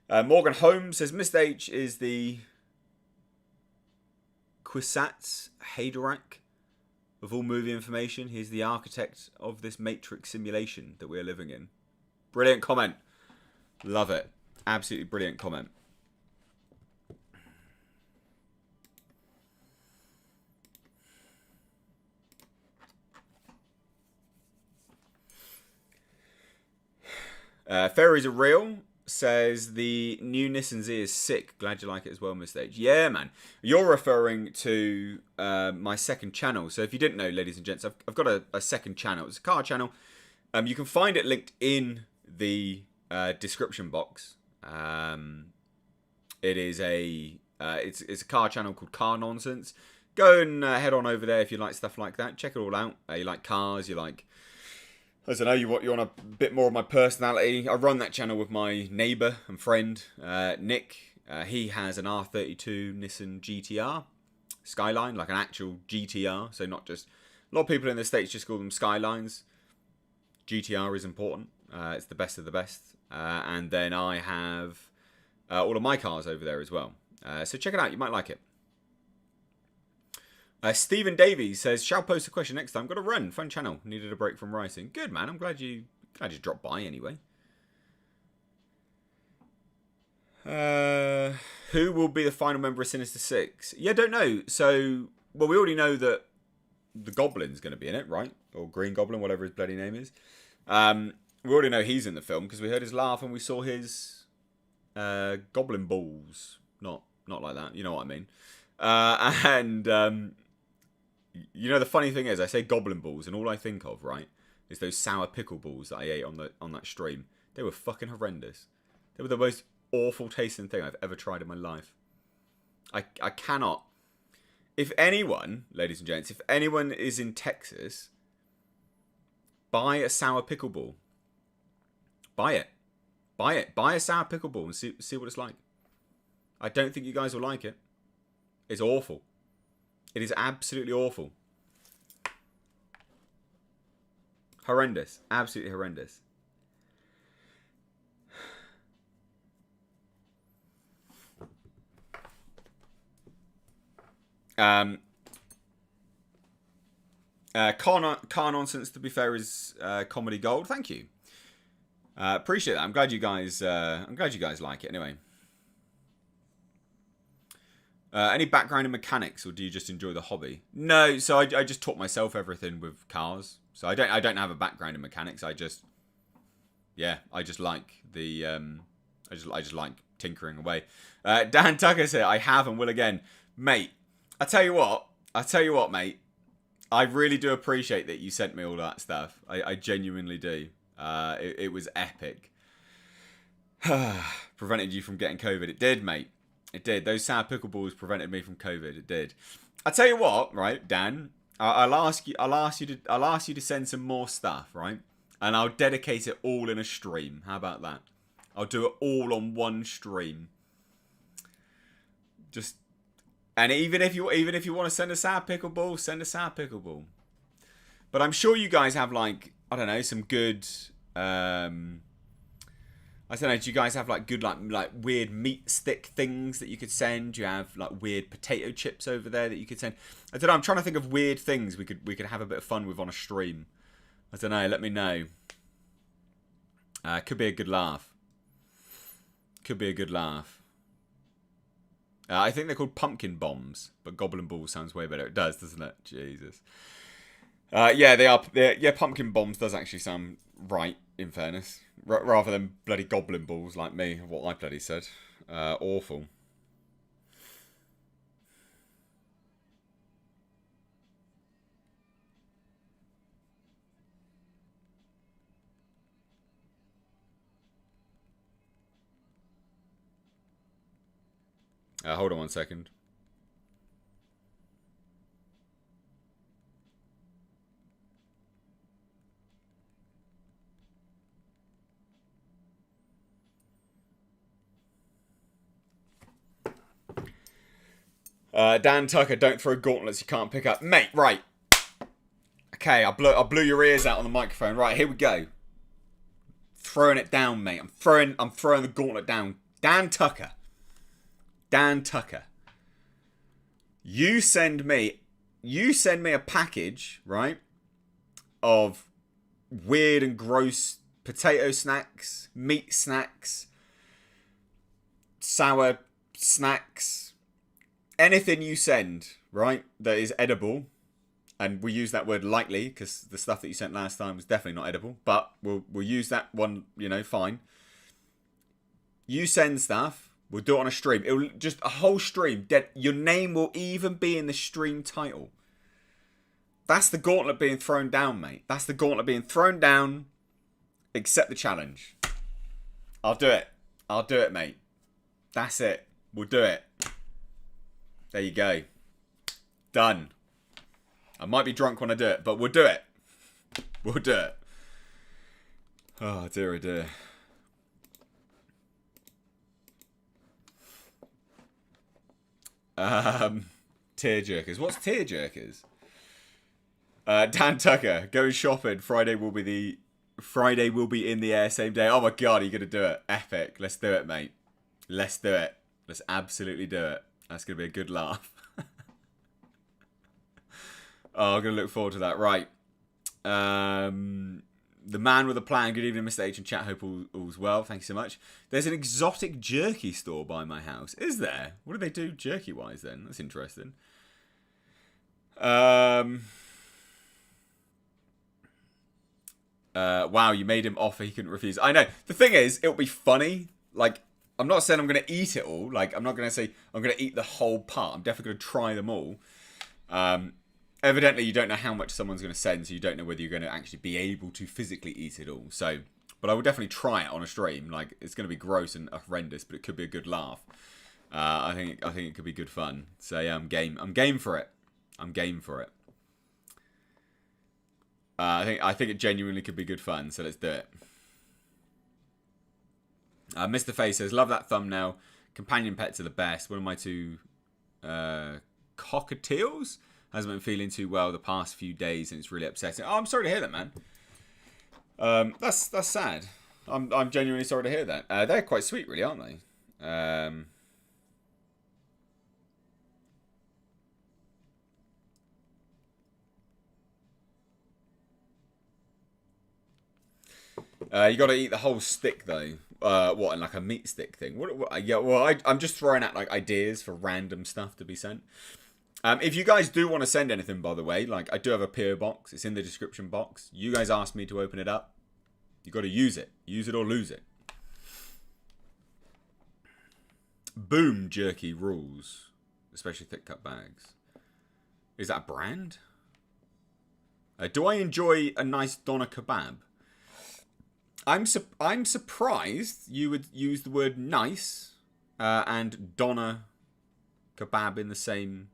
Morgan Holmes says Mr. H is the Kwisatz Haderach of all movie information. He's the architect of this Matrix simulation that we're living in. Brilliant comment. Love it. Absolutely brilliant comment. Fairies are real. Says the new Nissan Z is sick. Glad you like it as well, Mr. H. Yeah, man. You're referring to my second channel. So if you didn't know, ladies and gents, I've got a second channel. It's a car channel. You can find it linked in the description box. It is it's a car channel called Car Nonsense. Go and head on over there if you like stuff like that. Check it all out. You like cars, you like... I don't know, you want a bit more of my personality. I run that channel with my neighbour and friend, Nick. He has an R32 Nissan GTR Skyline, like an actual GTR. So not just... A lot of people in the States just call them Skylines. GTR is important. It's the best of the best. And then I have all of my cars over there as well. So check it out. You might like it. Stephen Davies says, shall post a question next time. Got to run. Fun channel. Needed a break from writing. Good, man. I'm glad you dropped by anyway. Who will be the final member of Sinister Six? Yeah, don't know. So, well, we already know that the Goblin's going to be in it, right? Or Green Goblin, whatever his bloody name is. We already know he's in the film because we heard his laugh and we saw his goblin balls. Not like that. You know what I mean. You know, the funny thing is, I say goblin balls, and all I think of, right, is those sour pickle balls that I ate on that stream. They were fucking horrendous. They were the most awful tasting thing I've ever tried in my life. I cannot. If anyone, ladies and gents, if anyone is in Texas, buy a sour pickle ball. Buy it. Buy it. Buy a sour pickle ball and see what it's like. I don't think you guys will like it. It's awful. It is absolutely awful. Horrendous. Absolutely horrendous. Car Nonsense, to be fair, is comedy gold. Thank you. Appreciate that. I'm glad you guys like it anyway. Any background in mechanics, or do you just enjoy the hobby? No, so I just taught myself everything with cars. So I don't have a background in mechanics. I just like the I just like tinkering away. Dan Tucker said, I have and will again, mate. I tell you what, mate. I really do appreciate that you sent me all that stuff. I genuinely do. It was epic. Prevented you from getting COVID. It did, mate. It did. Those sour pickleballs prevented me from COVID. It did. I tell you what, right, Dan. I'll ask you to send some more stuff, right? And I'll dedicate it all in a stream. How about that? I'll do it all on one stream. And even if you want to send a sour pickleball, send a sour pickleball. But I'm sure you guys have, like, I don't know, some good. I don't know, do you guys have like good like weird meat stick things that you could send? Do you have like weird potato chips over there that you could send? I don't know, I'm trying to think of weird things we could have a bit of fun with on a stream. I don't know, let me know. Could be a good laugh. Could be a good laugh. I think they're called pumpkin bombs, but goblin balls sounds way better. It does, doesn't it? Jesus. Yeah, they are. Yeah, pumpkin bombs does actually sound right, in fairness. Rather than bloody goblin balls like me, what I bloody said. Awful. Hold on one second. Dan Tucker, don't throw gauntlets you can't pick up. Mate, right. Okay, I blew your ears out on the microphone. Right, here we go. Throwing it down, mate. I'm throwing the gauntlet down. Dan Tucker. You send me a package, right, of weird and gross potato snacks, meat snacks, sour snacks, anything you send, right, that is edible. And we use that word lightly because the stuff that you sent last time was definitely not edible. But we'll use that one, fine. You send stuff. We'll do it on a stream. It'll just a whole stream. Your name will even be in the stream title. That's the gauntlet being thrown down, mate. That's the gauntlet being thrown down. Accept the challenge. I'll do it, mate. That's it. We'll do it. There you go. Done. I might be drunk when I do it, but we'll do it. We'll do it. Oh, dear, oh dear. Tearjerkers. What's tearjerkers? Dan Tucker, go shopping. Friday will be in the air same day. Oh my god, are you gonna do it? Epic. Let's do it, mate. Let's do it. Let's absolutely do it. That's gonna be a good laugh. Oh, I'm going to look forward to that. Right. The man with a plan. Good evening, Mr. H and chat. Hope all's well. Thank you so much. There's an exotic jerky store by my house. Is there? What do they do jerky-wise then? That's interesting. Wow, you made him offer he couldn't refuse. I know. The thing is, it'll be funny. Like, I'm not saying I'm going to eat it all. Like, I'm not going to say I'm going to eat the whole part. I'm definitely going to try them all. Evidently, you don't know how much someone's going to send, so you don't know whether you're going to actually be able to physically eat it all. So, but I will definitely try it on a stream. Like, it's going to be gross and horrendous, but it could be a good laugh. I think it could be good fun. So yeah, I'm game. I'm game for it. I'm game for it. I think it genuinely could be good fun. So let's do it. Mr. Face says, "Love that thumbnail. Companion pets are the best. One of my two cockatiels hasn't been feeling too well the past few days, and it's really upsetting." Oh, I'm sorry to hear that, man. That's sad. I'm genuinely sorry to hear that. They're quite sweet, really, aren't they? You got to eat the whole stick, though. What, in like a meat stick thing? What, yeah, well, I'm just throwing out like ideas for random stuff to be sent. If you guys do want to send anything, by the way, like I do have a PO box. It's in the description box. You guys asked me to open it up. You got to use it. Use it or lose it. Boom jerky rules, especially thick cut bags. Is that a brand? Do I enjoy a nice doner kebab? I'm surprised you would use the word nice and doner kebab in the same,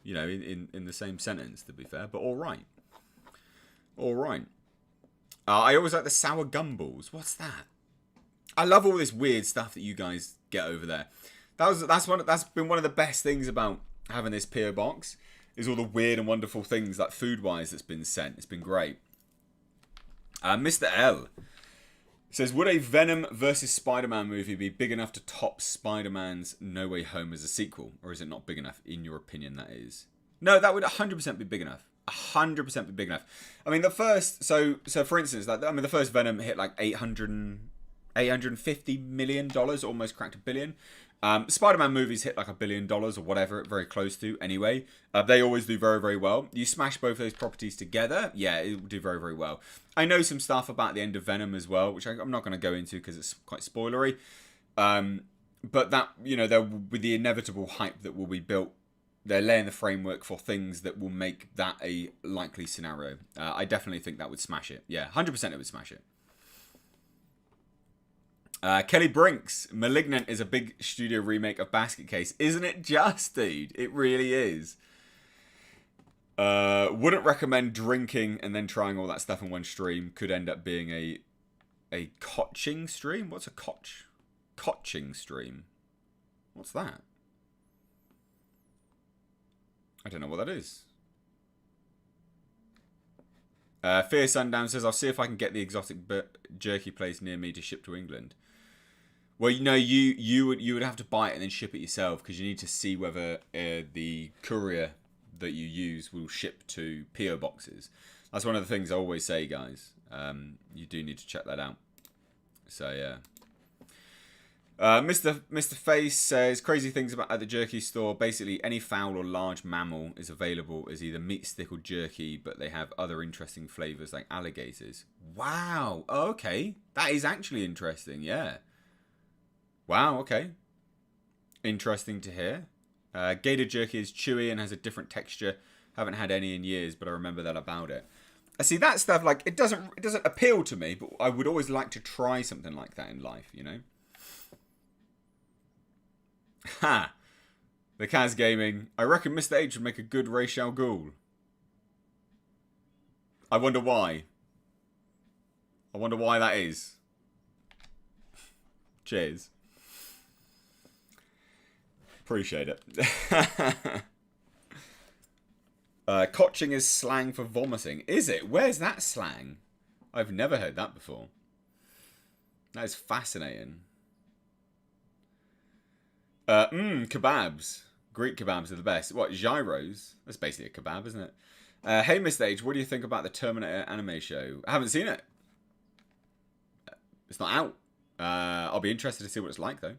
you know, in the same sentence, to be fair. But all right. All right. I always like the sour gumballs. What's that? I love all this weird stuff that you guys get over there. That's been one of the best things about having this PO box, is all the weird and wonderful things, like food-wise, that's been sent. It's been great. Mr. L says, would a Venom versus Spider-Man movie be big enough to top Spider-Man's No Way Home as a sequel? Or is it not big enough, in your opinion, that is? No, that would 100% be big enough. 100% be big enough. I mean, the first... So for instance, the first Venom hit like $850 million, almost cracked $1 billion. Spider-Man movies hit like $1 billion or whatever, very close to anyway. They always do very, very well. You smash both those properties together, yeah, it will do very, very well. I know some stuff about the end of Venom as well, which I'm not going to go into because it's quite spoilery. But that, you know, there will be the inevitable hype that will be built. They're laying the framework for things that will make that a likely scenario. I definitely think that would smash it. Yeah, 100% it would smash it. Kelly Brinks, Malignant is a big studio remake of Basket Case. Isn't it just, dude? It really is. Wouldn't recommend drinking and then trying all that stuff in one stream. Could end up being a cotching stream. What's a cotching stream? What's that? I don't know what that is. Fear Sundown says, I'll see if I can get the exotic jerky place near me to ship to England. Well, you know, you would have to buy it and then ship it yourself, because you need to see whether the courier that you use will ship to PO boxes. That's one of the things I always say, guys. You do need to check that out. So yeah. Mr. Face says, crazy things about at the jerky store. Basically, any fowl or large mammal is available as either meat stick or jerky, but they have other interesting flavors like alligators. Wow. Oh, okay. That is actually interesting. Yeah. Wow. Okay. Interesting to hear. Gator jerky is chewy and has a different texture. Haven't had any in years, but I remember that about it. I see that stuff, like, it doesn't appeal to me, but I would always like to try something like that in life, you know? Ha! The Kaz Gaming. I reckon Mr. H would make a good Ra's al Ghul. I wonder why. I wonder why that is. Cheers. Appreciate it. Cotching is slang for vomiting. Is it? Where's that slang? I've never heard that before. That is fascinating. Kebabs. Greek kebabs are the best. What, gyros? That's basically a kebab, isn't it? Hey, Mr. H, what do you think about the Terminator anime show? I haven't seen it. It's not out. I'll be interested to see what it's like, though.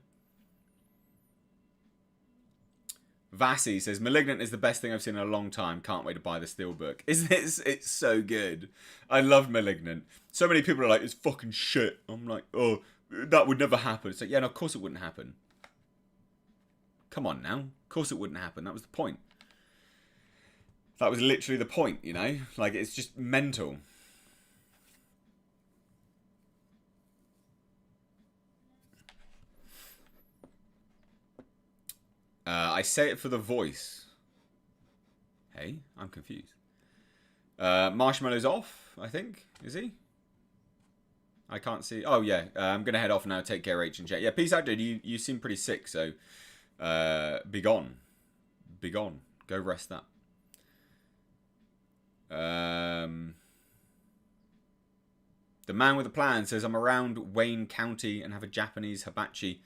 Vasi says, Malignant is the best thing I've seen in a long time. Can't wait to buy the steelbook. Isn't it? It's so good. I love Malignant. So many people are like, it's fucking shit. I'm like, oh, that would never happen. It's like, yeah, no, of course it wouldn't happen. Come on now. Of course it wouldn't happen. That was the point. That was literally the point, you know? Like, it's just mental. I say it for the voice. Hey, I'm confused. Marshmallow's off, I think. Is he? I can't see. Oh, yeah. I'm going to head off now. Take care, H and J. Yeah, peace out, dude. You seem pretty sick, so be gone. Be gone. Go rest up. The man with a plan says, I'm around Wayne County and have a Japanese hibachi,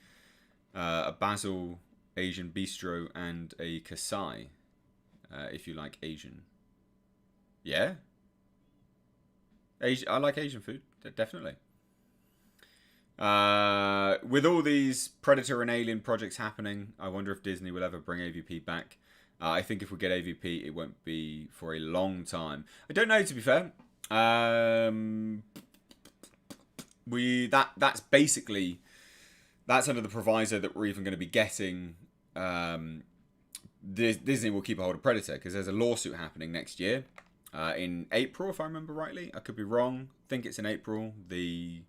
a basil Asian bistro, and a kasai, if you like Asian. Yeah? I like Asian food, definitely. With all these Predator and Alien projects happening, I wonder if Disney will ever bring AVP back. I think if we get AVP, it won't be for a long time. I don't know, to be fair. That's basically, that's under the proviso that we're even going to be getting. Disney will keep a hold of Predator because there's a lawsuit happening next year, in April, if I remember rightly. I could be wrong. I think it's in April. The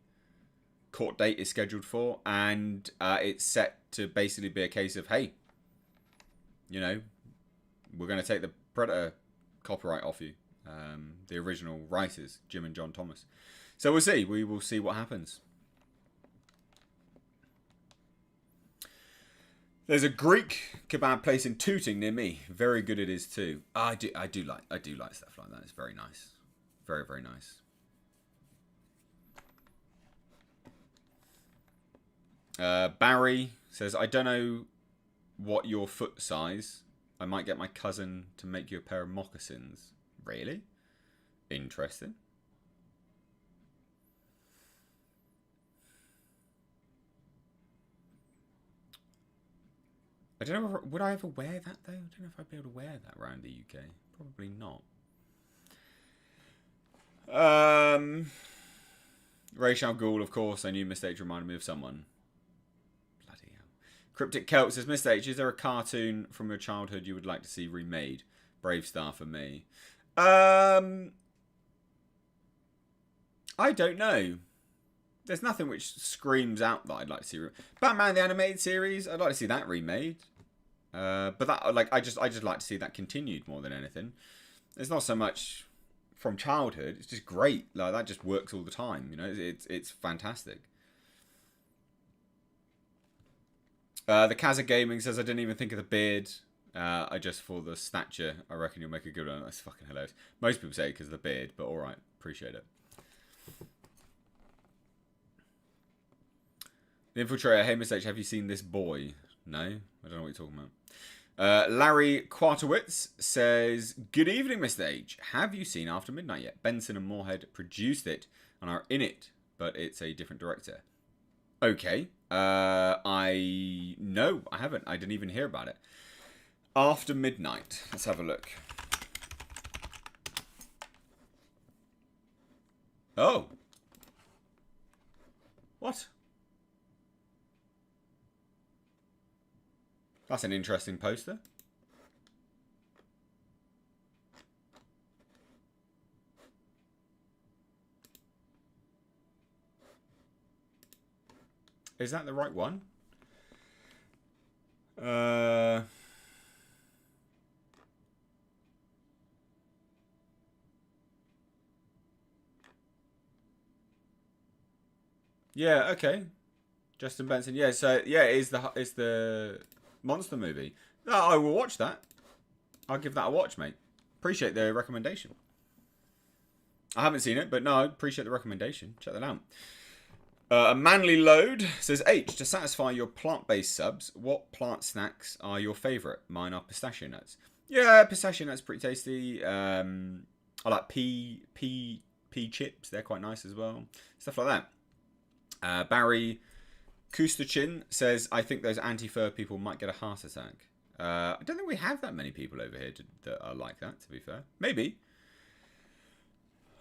court date is scheduled for, and it's set to basically be a case of, hey, you know, we're going to take the Predator copyright off you. The original writers, Jim and John Thomas. So we'll see. We will see what happens. There's a Greek kebab place in Tooting near me. Very good it is too. I do like stuff like that. It's very nice. Very, very nice. Barry says, I don't know what your foot size. I might get my cousin to make you a pair of moccasins. Really? Interesting. I don't know, would I ever wear that though? I don't know if I'd be able to wear that around the UK. Probably not. Ra's al Ghul, of course. I knew Mr. H reminded me of someone. Bloody hell. Cryptic Celt says, Mr. H, is there a cartoon from your childhood you would like to see remade? Brave Star for me. I don't know. There's nothing which screams out that I'd like to see. Batman the Animated Series, I'd like to see that remade. But that, like, I just like to see that continued more than anything. It's not so much from childhood. It's just great. Like, that just works all the time. You know, it's fantastic. The Kaza Gaming says, I didn't even think of the beard. I just for the stature. I reckon you'll make a good one. That's fucking hilarious. Most people say because of the beard, but all right, appreciate it. The Infiltrator, hey Miss H, have you seen this boy? No, I don't know what you're talking about. Larry Quartowitz says, good evening, Mr. H. Have you seen After Midnight yet? Benson and Moorhead produced it and are in it, but it's a different director. Okay. No, I haven't. I didn't even hear about it. After Midnight. Let's have a look. Oh. What? That's an interesting poster. Is that the right one? Yeah, okay. Justin Benson. Yeah, so yeah, it's the monster movie. Oh, I will watch that. I'll give that a watch, mate. Appreciate the recommendation. I haven't seen it, but no, I appreciate the recommendation. Check that out. A Manly Load says, H, to satisfy your plant-based subs, what plant snacks are your favourite? Mine are pistachio nuts. Yeah, pistachio nuts pretty tasty. I like pea chips. They're quite nice as well. Stuff like that. Barry Kustachin says, I think those anti-fur people might get a heart attack. I don't think we have that many people over here that are like that, to be fair. Maybe.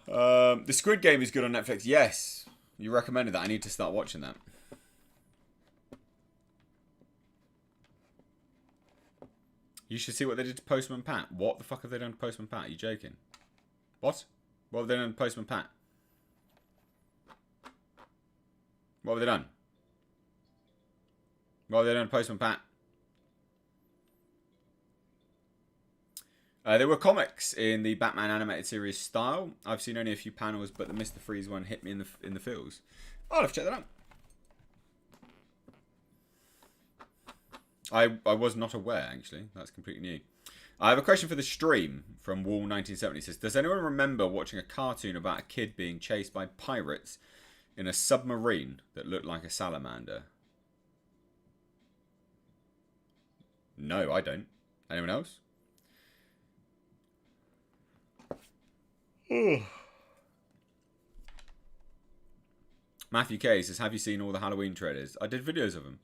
The Squid Game is good on Netflix. Yes. You recommended that. I need to start watching that. You should see what they did to Postman Pat. What the fuck have they done to Postman Pat? Are you joking? What? What have they done to Postman Pat? What have they done? What have they done to Postman Pat? There were comics in the Batman animated series style. I've seen only a few panels, but the Mr. Freeze one hit me in the feels. I'll have to check that out. I was not aware, actually. That's completely new. I have a question for the stream from Wall1970. It says, does anyone remember watching a cartoon about a kid being chased by pirates in a submarine that looked like a salamander? No, I don't. Anyone else? Matthew K says, have you seen all the Halloween trailers? I did videos of them.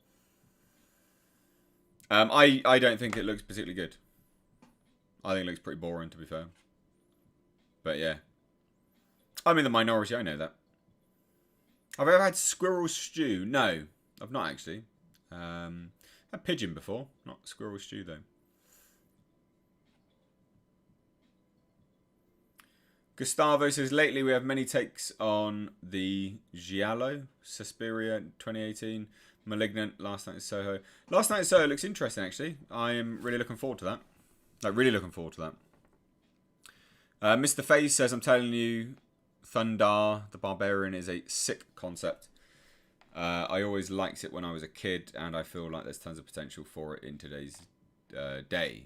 I don't think it looks particularly good. I think it looks pretty boring, to be fair. But yeah. I'm in the minority, I know that. Have I ever had squirrel stew? No, I've not actually. Had pigeon before, not squirrel stew though. Gustavo says, lately we have many takes on the Giallo, Suspiria 2018, Malignant, Last Night in Soho. Last Night in Soho looks interesting, actually. I am really looking forward to that. Like, really looking forward to that. Mr. Faze says, I'm telling you, Thundar the Barbarian is a sick concept. I always liked it when I was a kid, and I feel like there's tons of potential for it in today's day.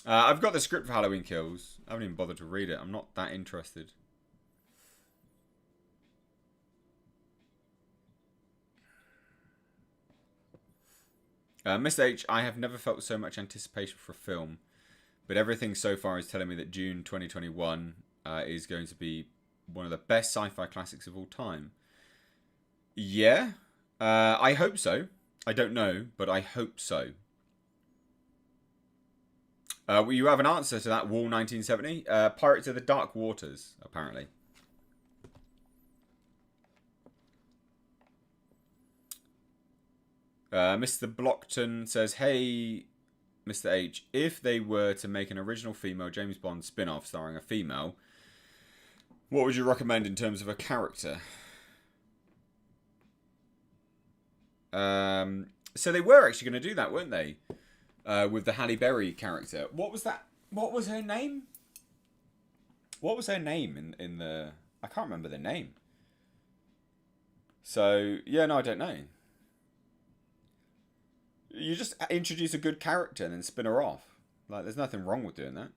I've got the script for Halloween Kills. I haven't even bothered to read it. I'm not that interested. Mr. H, I have never felt so much anticipation for a film, but everything so far is telling me that June 2021 is going to be one of the best sci-fi classics of all time. Yeah, I hope so. I don't know, but I hope so. Well, you have an answer to that, Wall 1970. Pirates of the Dark Waters, apparently. Mr. Blockton says, hey, Mr. H, if they were to make an original female James Bond spin-off starring a female, what would you recommend in terms of a character? So they were actually going to do that, weren't they? With the Halle Berry character. What was that? What was her name? What was her name in the... I can't remember the name. So, yeah, no, I don't know. You just introduce a good character and then spin her off. Like, there's nothing wrong with doing that.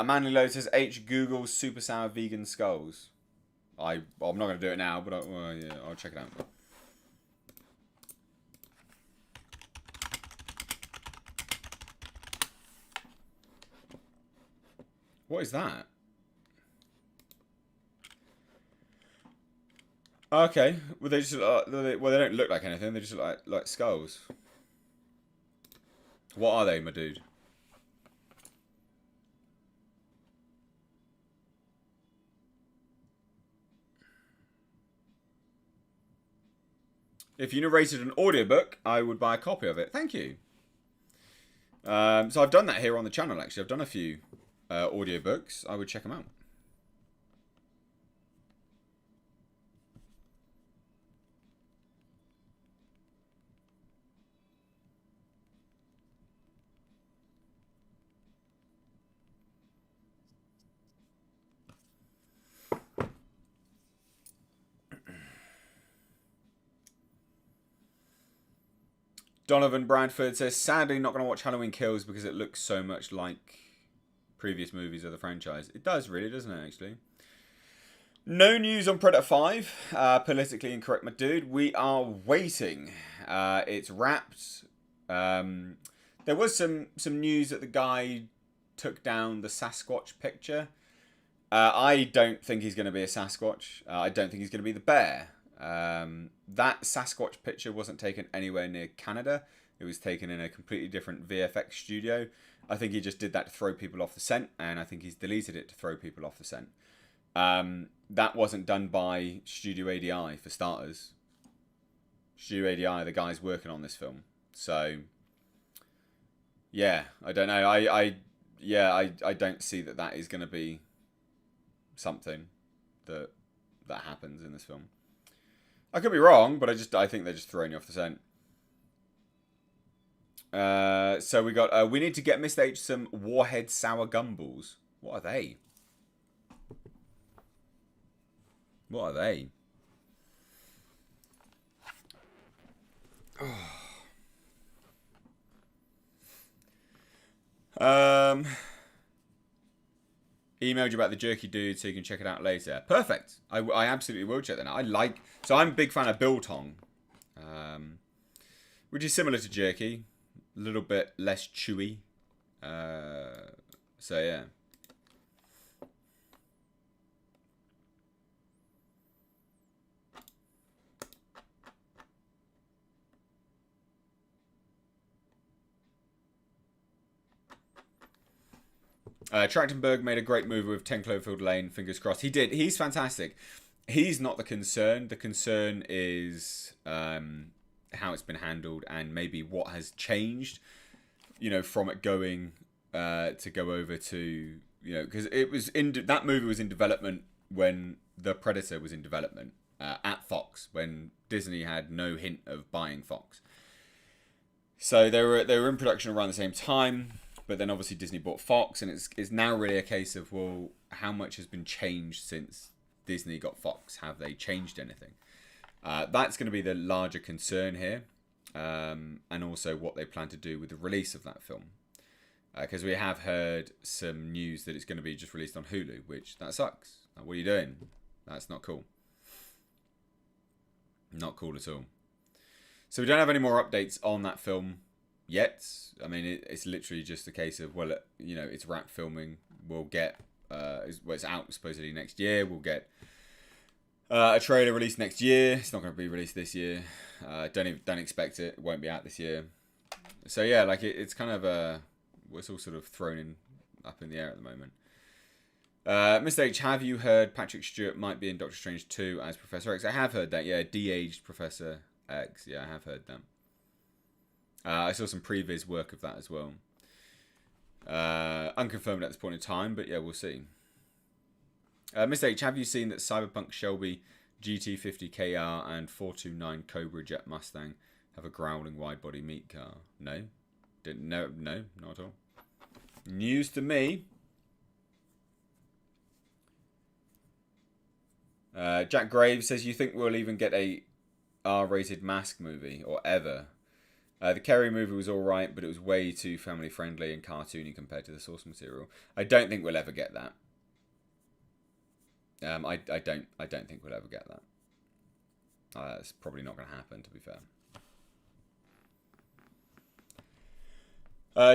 Manly Load says, H, Google super sour vegan skulls. I'm not going to do it now, but yeah, I'll check it out. What is that? Okay, well they just they don't look like anything. They just look like skulls. What are they, my dude? If you narrated an audiobook, I would buy a copy of it. Thank you. So I've done that here on the channel, actually. I've done a few audiobooks. I would check them out. Donovan Bradford says, sadly not going to watch Halloween Kills because it looks so much like previous movies of the franchise. It does really, doesn't it, actually? No news on Predator 5. Politically incorrect, my dude. We are waiting. It's wrapped. There was some news that the guy took down the Sasquatch picture. I don't think he's going to be a Sasquatch. I don't think he's going to be the bear. That Sasquatch picture wasn't taken anywhere near Canada. It was taken in a completely different VFX studio. I think he just did that to throw people off the scent, and I think he's deleted it to throw people off the scent. That wasn't done by Studio ADI, for starters. Studio ADI, the guys working on this film. So, yeah, I don't know. I don't see that is going to be something that happens in this film. I could be wrong, but I think they're just throwing you off the scent. So we got, we need to get Mr. H some Warhead Sour Gumballs. What are they? What are they? Emailed you about the Jerky Dude so you can check it out later. Perfect. I absolutely will check that out. So I'm a big fan of biltong, which is similar to jerky, a little bit less chewy. So yeah. Trachtenberg made a great movie with 10 Cloverfield Lane. Fingers crossed. He did. He's fantastic. He's not the concern. The concern is how it's been handled and maybe what has changed. You know, from it going to go over to, you know, because it was that movie was in development when The Predator was in development at Fox, when Disney had no hint of buying Fox. So they were in production around the same time. But then obviously Disney bought Fox, and it's now really a case of, well, how much has been changed since Disney got Fox? Have they changed anything? That's going to be the larger concern here, and also what they plan to do with the release of that film. Because we have heard some news that it's going to be just released on Hulu, which, that sucks. Like, what are you doing? That's not cool. Not cool at all. So we don't have any more updates on that film yet. I mean, it's literally just a case of, well, you know, it's wrapped filming. We'll get, it's out supposedly next year. We'll get a trailer released next year. It's not going to be released this year. Don't expect it. It won't be out this year. So yeah, like it's kind of it's all sort of thrown up in the air at the moment. Mr. H, have you heard Patrick Stewart might be in Doctor Strange 2 as Professor X? I have heard that. Yeah, de-aged Professor X. Yeah, I have heard that. I saw some previous work of that as well. Unconfirmed at this point in time, but yeah, we'll see. Mr. H, have you seen that Cyberpunk Shelby GT50 KR and 429 Cobra Jet Mustang have a growling wide-body meat car? No. No, not at all. News to me. Jack Graves says, you think we'll even get a R-rated Mask movie, or ever? The Kerry movie was alright, but it was way too family-friendly and cartoony compared to the source material. I don't think we'll ever get that. I don't think we'll ever get that. It's probably not going to happen, to be fair.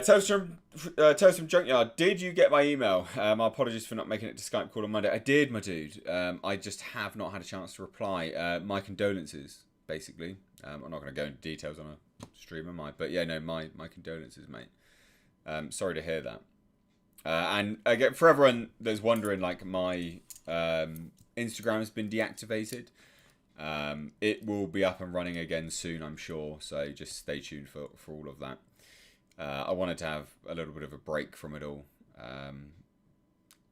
Tales from Junkyard, did you get my email? My apologies for not making it to Skype call on Monday. I did, my dude. I just have not had a chance to reply. My condolences, basically. I'm not going to go into details on a stream, am I? But yeah, no, my condolences, mate. Sorry to hear that. And again, for everyone that's wondering, like, my Instagram has been deactivated. It will be up and running again soon, I'm sure. So just stay tuned for all of that. I wanted to have a little bit of a break from it all.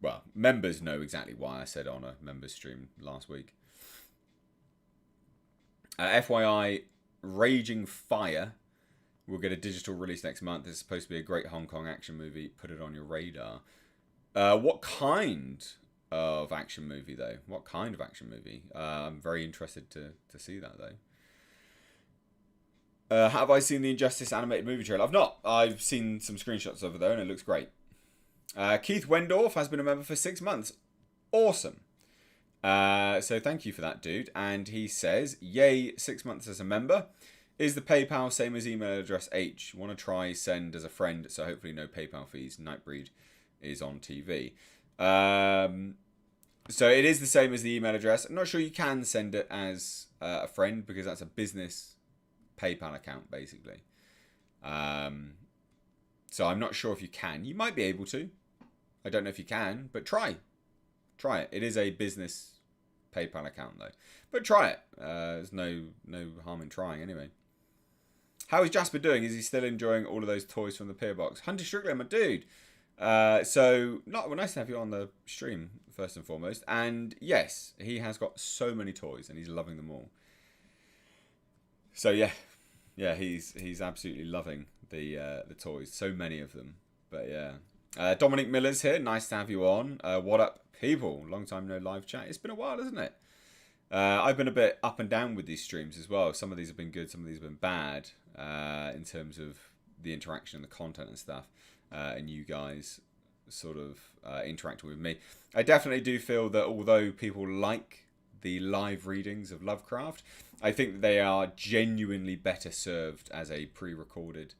Well, members know exactly why I said on a members stream last week. FYI, Raging Fire will get a digital release next month. It's supposed to be a great Hong Kong action movie. Put it on your radar. What kind of action movie, though? What kind of action movie? I'm very interested to see that, though. Have I seen the Injustice animated movie trailer? I've not. I've seen some screenshots of it, though, and it looks great. Keith Wendorf has been a member for 6 months. Awesome. So thank you for that, dude. And he says, yay, 6 months as a member. Is the PayPal same as email address H? Want to try send as a friend, so hopefully no PayPal fees. Nightbreed is on TV. So it is the same as the email address. I'm not sure you can send it as a friend because that's a business PayPal account, basically. So I'm not sure if you can. You might be able to. I don't know if you can, but try. Try it. It is a business PayPal account, though. But try it. There's no harm in trying, anyway. How is Jasper doing? Is he still enjoying all of those toys from the Peer Box? Hunter Strickland, my dude. Nice to have you on the stream, first and foremost. And yes, he has got so many toys, and he's loving them all. So yeah, he's absolutely loving the toys. So many of them. But yeah, Dominic Miller's here. Nice to have you on. What up, people? Long time no live chat. It's been a while, isn't it? I've been a bit up and down with these streams as well. Some of these have been good, some of these have been bad in terms of the interaction and the content and stuff, and you guys sort of interacting with me. I definitely do feel that although people like the live readings of Lovecraft, I think they are genuinely better served as a pre-recorded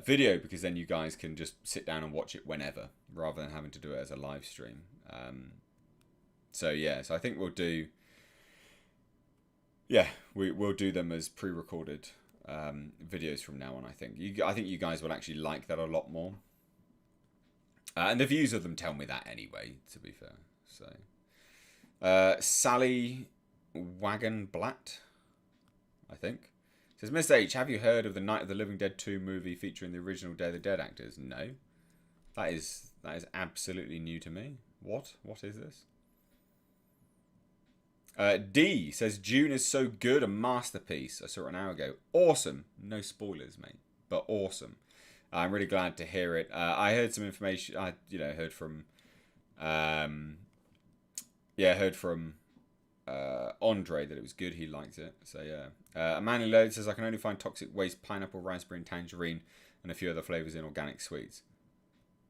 video, because then you guys can just sit down and watch it whenever, rather than having to do it as a live stream. So I think we'll do... Yeah, we'll do them as pre-recorded videos from now on, I think. I think you guys will actually like that a lot more. And the views of them tell me that anyway, to be fair. So, Sally Wagonblatt, I think, says, Miss H, have you heard of the Night of the Living Dead 2 movie featuring the original Day of the Dead actors? No. That is absolutely new to me. What is this? D says, June is so good, a masterpiece. I saw it an hour ago. Awesome. No spoilers, mate, but awesome. I'm really glad to hear it. I heard some information. I heard from Andre that it was good. He liked it. So yeah. Manly Load says, I can only find toxic waste, pineapple, raspberry, and tangerine, and a few other flavors in organic sweets.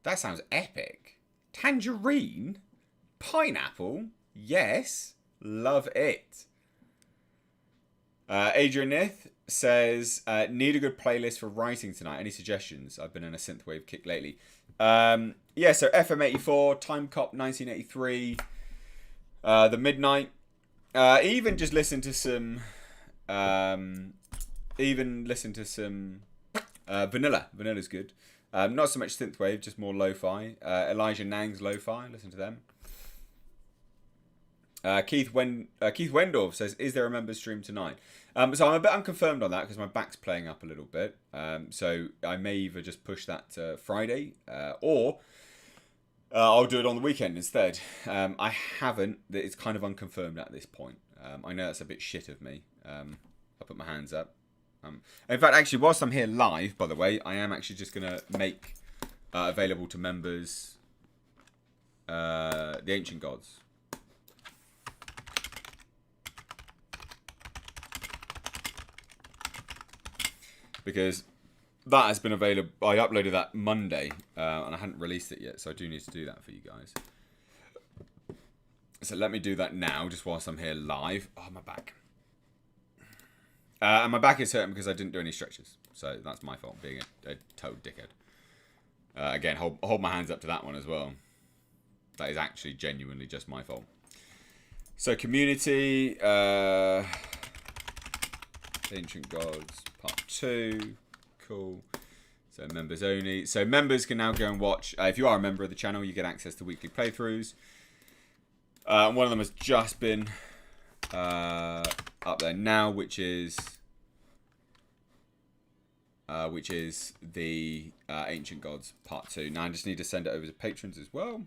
That sounds epic. Tangerine, pineapple, yes. Love it. Adrian Nith says, need a good playlist for writing tonight. Any suggestions? I've been in a synthwave kick lately. So FM84, Time Cop 1983, The Midnight. Even just listen to some Vanilla. Vanilla's good. Not so much synthwave, just more lo-fi. Elijah Nang's lo-fi. Listen to them. Keith Wendorf says, "Is there a members stream tonight?" So I'm a bit unconfirmed on that because my back's playing up a little bit. So I may either just push that to Friday or I'll do it on the weekend instead. I haven't. It's kind of unconfirmed at this point. I know that's a bit shit of me. I'll put my hands up. In fact, actually, whilst I'm here live, by the way, I am actually just going to make available to members the Ancient Gods. Because that has been available. I uploaded that Monday, and I hadn't released it yet, so I do need to do that for you guys. So let me do that now, just whilst I'm here live. Oh, my back. And my back is hurting because I didn't do any stretches. So that's my fault, being a total dickhead. Again, hold my hands up to that one as well. That is actually genuinely just my fault. So community, Ancient Gods, part 2. Cool. So members only. So members can now go and watch. If you are a member of the channel, you get access to weekly playthroughs. One of them has just been up there now, which is the Ancient Gods part 2. Now I just need to send it over to patrons as well.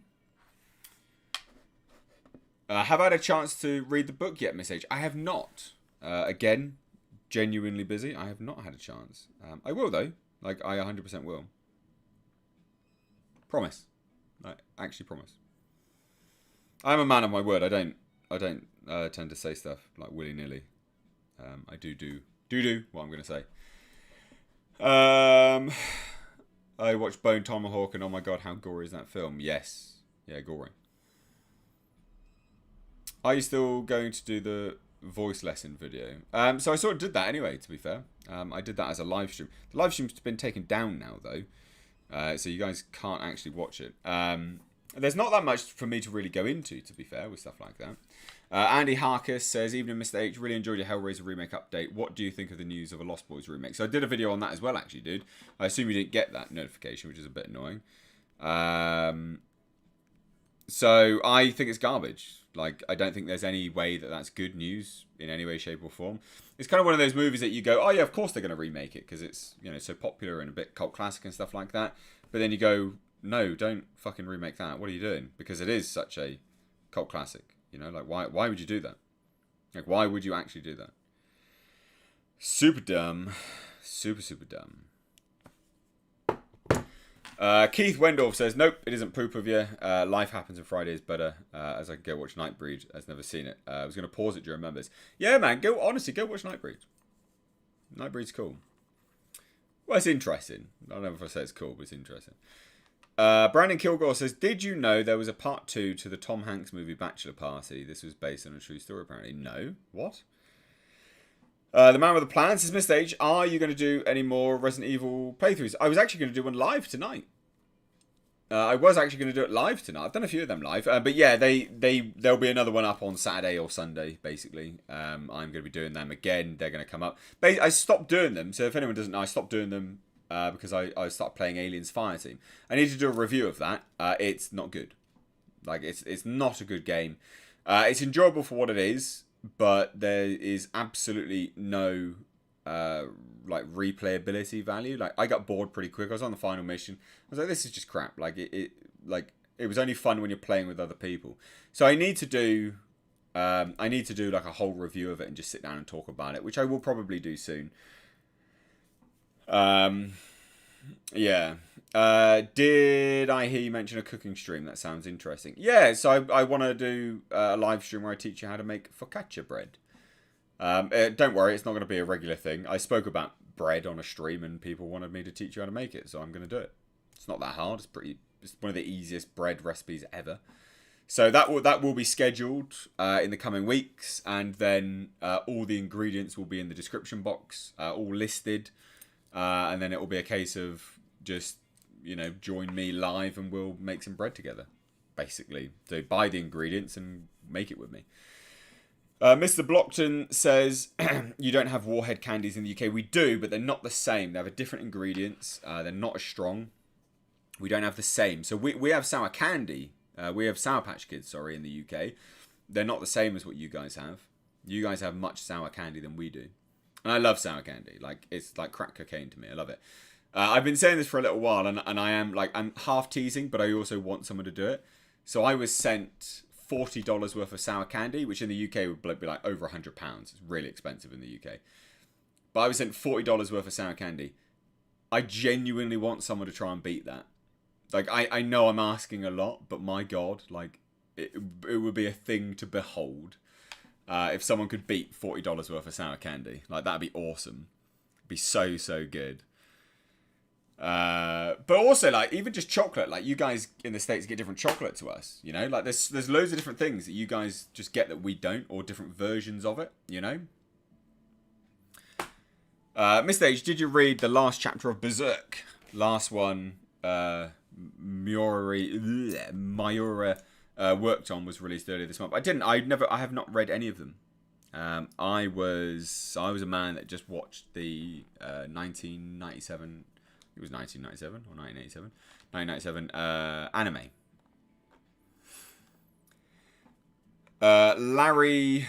Have I had a chance to read the book yet, Miss H? I have not. Again, genuinely busy. I have not had a chance. I will though. Like I 100% will. Promise. I actually promise. I'm a man of my word. I don't tend to say stuff like willy-nilly. I do what I'm going to say. I watched Bone Tomahawk and oh my god, how gory is that film? Yes. Yeah, gory. Are you still going to do the voice lesson video? So I sort of did that anyway, to be fair. I did that as a live stream. The live stream's been taken down now, though. So you guys can't actually watch it. There's not that much for me to really go into, to be fair, with stuff like that. Andy Harkus says, "Evening, Mr. H. Really enjoyed your Hellraiser remake update. What do you think of the news of a Lost Boys remake?" So I did a video on that as well, actually, dude. I assume you didn't get that notification, which is a bit annoying. So I think it's garbage. Like, I don't think there's any way that that's good news in any way, shape, or form. It's kind of one of those movies that you go, oh yeah, of course they're going to remake it because it's, you know, so popular and a bit cult classic and stuff like that. But then you go, no, don't fucking remake that. What are you doing? Because it is such a cult classic. You know, like, why would you do that? Like, why would you actually do that? Super dumb. Super, super dumb. Keith Wendorf says, "Nope, it isn't poop of you. Life Happens on Friday is better. As I can go watch Nightbreed. I've never seen it. I was going to pause it during members. Yeah, man, honestly, go watch Nightbreed. Nightbreed's cool. Well, it's interesting. I don't know if I say it's cool, but it's interesting." Brandon Kilgore says, "Did you know there was a part 2 to the Tom Hanks movie Bachelor Party? This was based on a true story, apparently." No. What? The Man with the Plan says, "Mr. H, are you going to do any more Resident Evil playthroughs?" I was actually going to do one live tonight. I was actually going to do it live tonight. I've done a few of them live. But yeah, there'll be another one up on Saturday or Sunday, basically. I'm going to be doing them again. They're going to come up. I stopped doing them. So if anyone doesn't know, I stopped doing them because I started playing Aliens Fireteam. I need to do a review of that. It's not good. Like, it's not a good game. It's enjoyable for what it is, but there is absolutely no like replayability value. Like, I got bored pretty quick. I was on the final mission. I was like, this is just crap. Like, it was only fun when you're playing with other people. So I need to do like a whole review of it and just sit down and talk about it, which I will probably do soon. Yeah. Did I hear you mention a cooking stream? That sounds interesting. Yeah, so I want to do a live stream where I teach you how to make focaccia bread. Don't worry, it's not going to be a regular thing. I spoke about bread on a stream and people wanted me to teach you how to make it, so I'm going to do it. It's not that hard. It's one of the easiest bread recipes ever. So that will be scheduled in the coming weeks, and then all the ingredients will be in the description box, all listed, and then it will be a case of just, you know, join me live and we'll make some bread together, basically. So buy the ingredients and make it with me. Mr. Blockton says, "You don't have Warhead candies in the UK." We do, but they're not the same. They have different ingredients. They're not as strong. We don't have the same. So we have sour candy. We have Sour Patch Kids, sorry, in the UK. they're not the same as what you guys have. You guys have much sour candy than we do. And I love sour candy. Like, it's like crack cocaine to me. I love it. I've been saying this for a little while, and I am, like, I'm half teasing, but I also want someone to do it. So I was sent $40 worth of sour candy, which in the UK would be like over £100. It's really expensive in the UK. But I was sent $40 worth of sour candy. I genuinely want someone to try and beat that. Like, I know I'm asking a lot, but my God, like, it would be a thing to behold. If someone could beat $40 worth of sour candy. Like, that'd be awesome. It'd be so, so good. But also, like, even just chocolate. Like, you guys in the States get different chocolate to us, you know? Like, there's loads of different things that you guys just get that we don't, or different versions of it, you know? Mr. H, did you read the last chapter of Berserk? Last one, Miura worked on was released earlier this month. I didn't. I have not read any of them. I was a man that just watched the 1997. It was 1997 or 1987. 1997 anime. Larry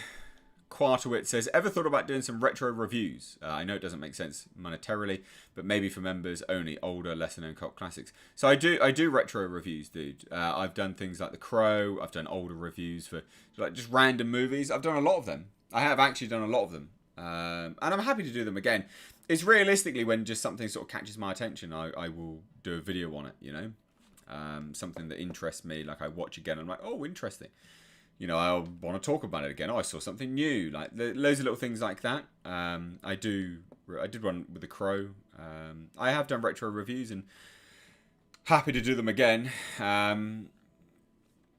Quartowitz says, ever thought about doing some retro reviews? I know it doesn't make sense monetarily, but maybe for members only, older, lesser known cult classics. So I do retro reviews, dude. I've done things like The Crow. I've done older reviews for like just random movies. I've done a lot of them. I have actually done a lot of them. And I'm happy to do them again. It's realistically when just something sort of catches my attention, I will do a video on it, you know? Something that interests me, like I watch again, I'm like, oh, interesting. You know, I'll want to talk about it again. Oh, I saw something new. Like, loads of little things like that. I did one with The Crow. I have done retro reviews and happy to do them again.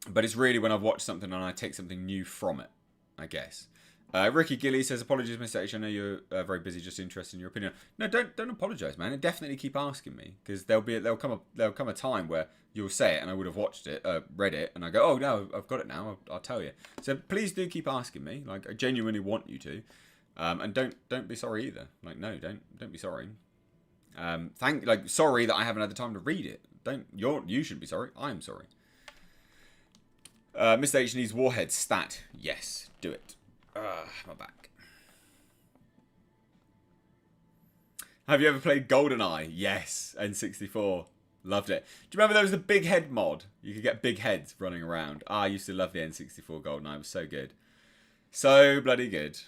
But it's really when I've watched something and I take something new from it, I guess. Ricky Gilly says, apologies, Mr. H. I know you're very busy, just interested in your opinion. No, don't apologise, man. And definitely keep asking me, because there'll come a time where you'll say it and I would have watched it, read it, and I go, oh no, I've got it now. I'll tell you. So please do keep asking me. Like, I genuinely want you to, and don't be sorry either. Like, no, don't be sorry. Sorry that I haven't had the time to read it. You shouldn't be sorry. I am sorry. Mr. H needs Warhead stat. Yes, do it. My back. Have you ever played GoldenEye? Yes, N64. Loved it. Do you remember there was the big head mod? You could get big heads running around. I used to love the N64 GoldenEye. It was so good. So bloody good.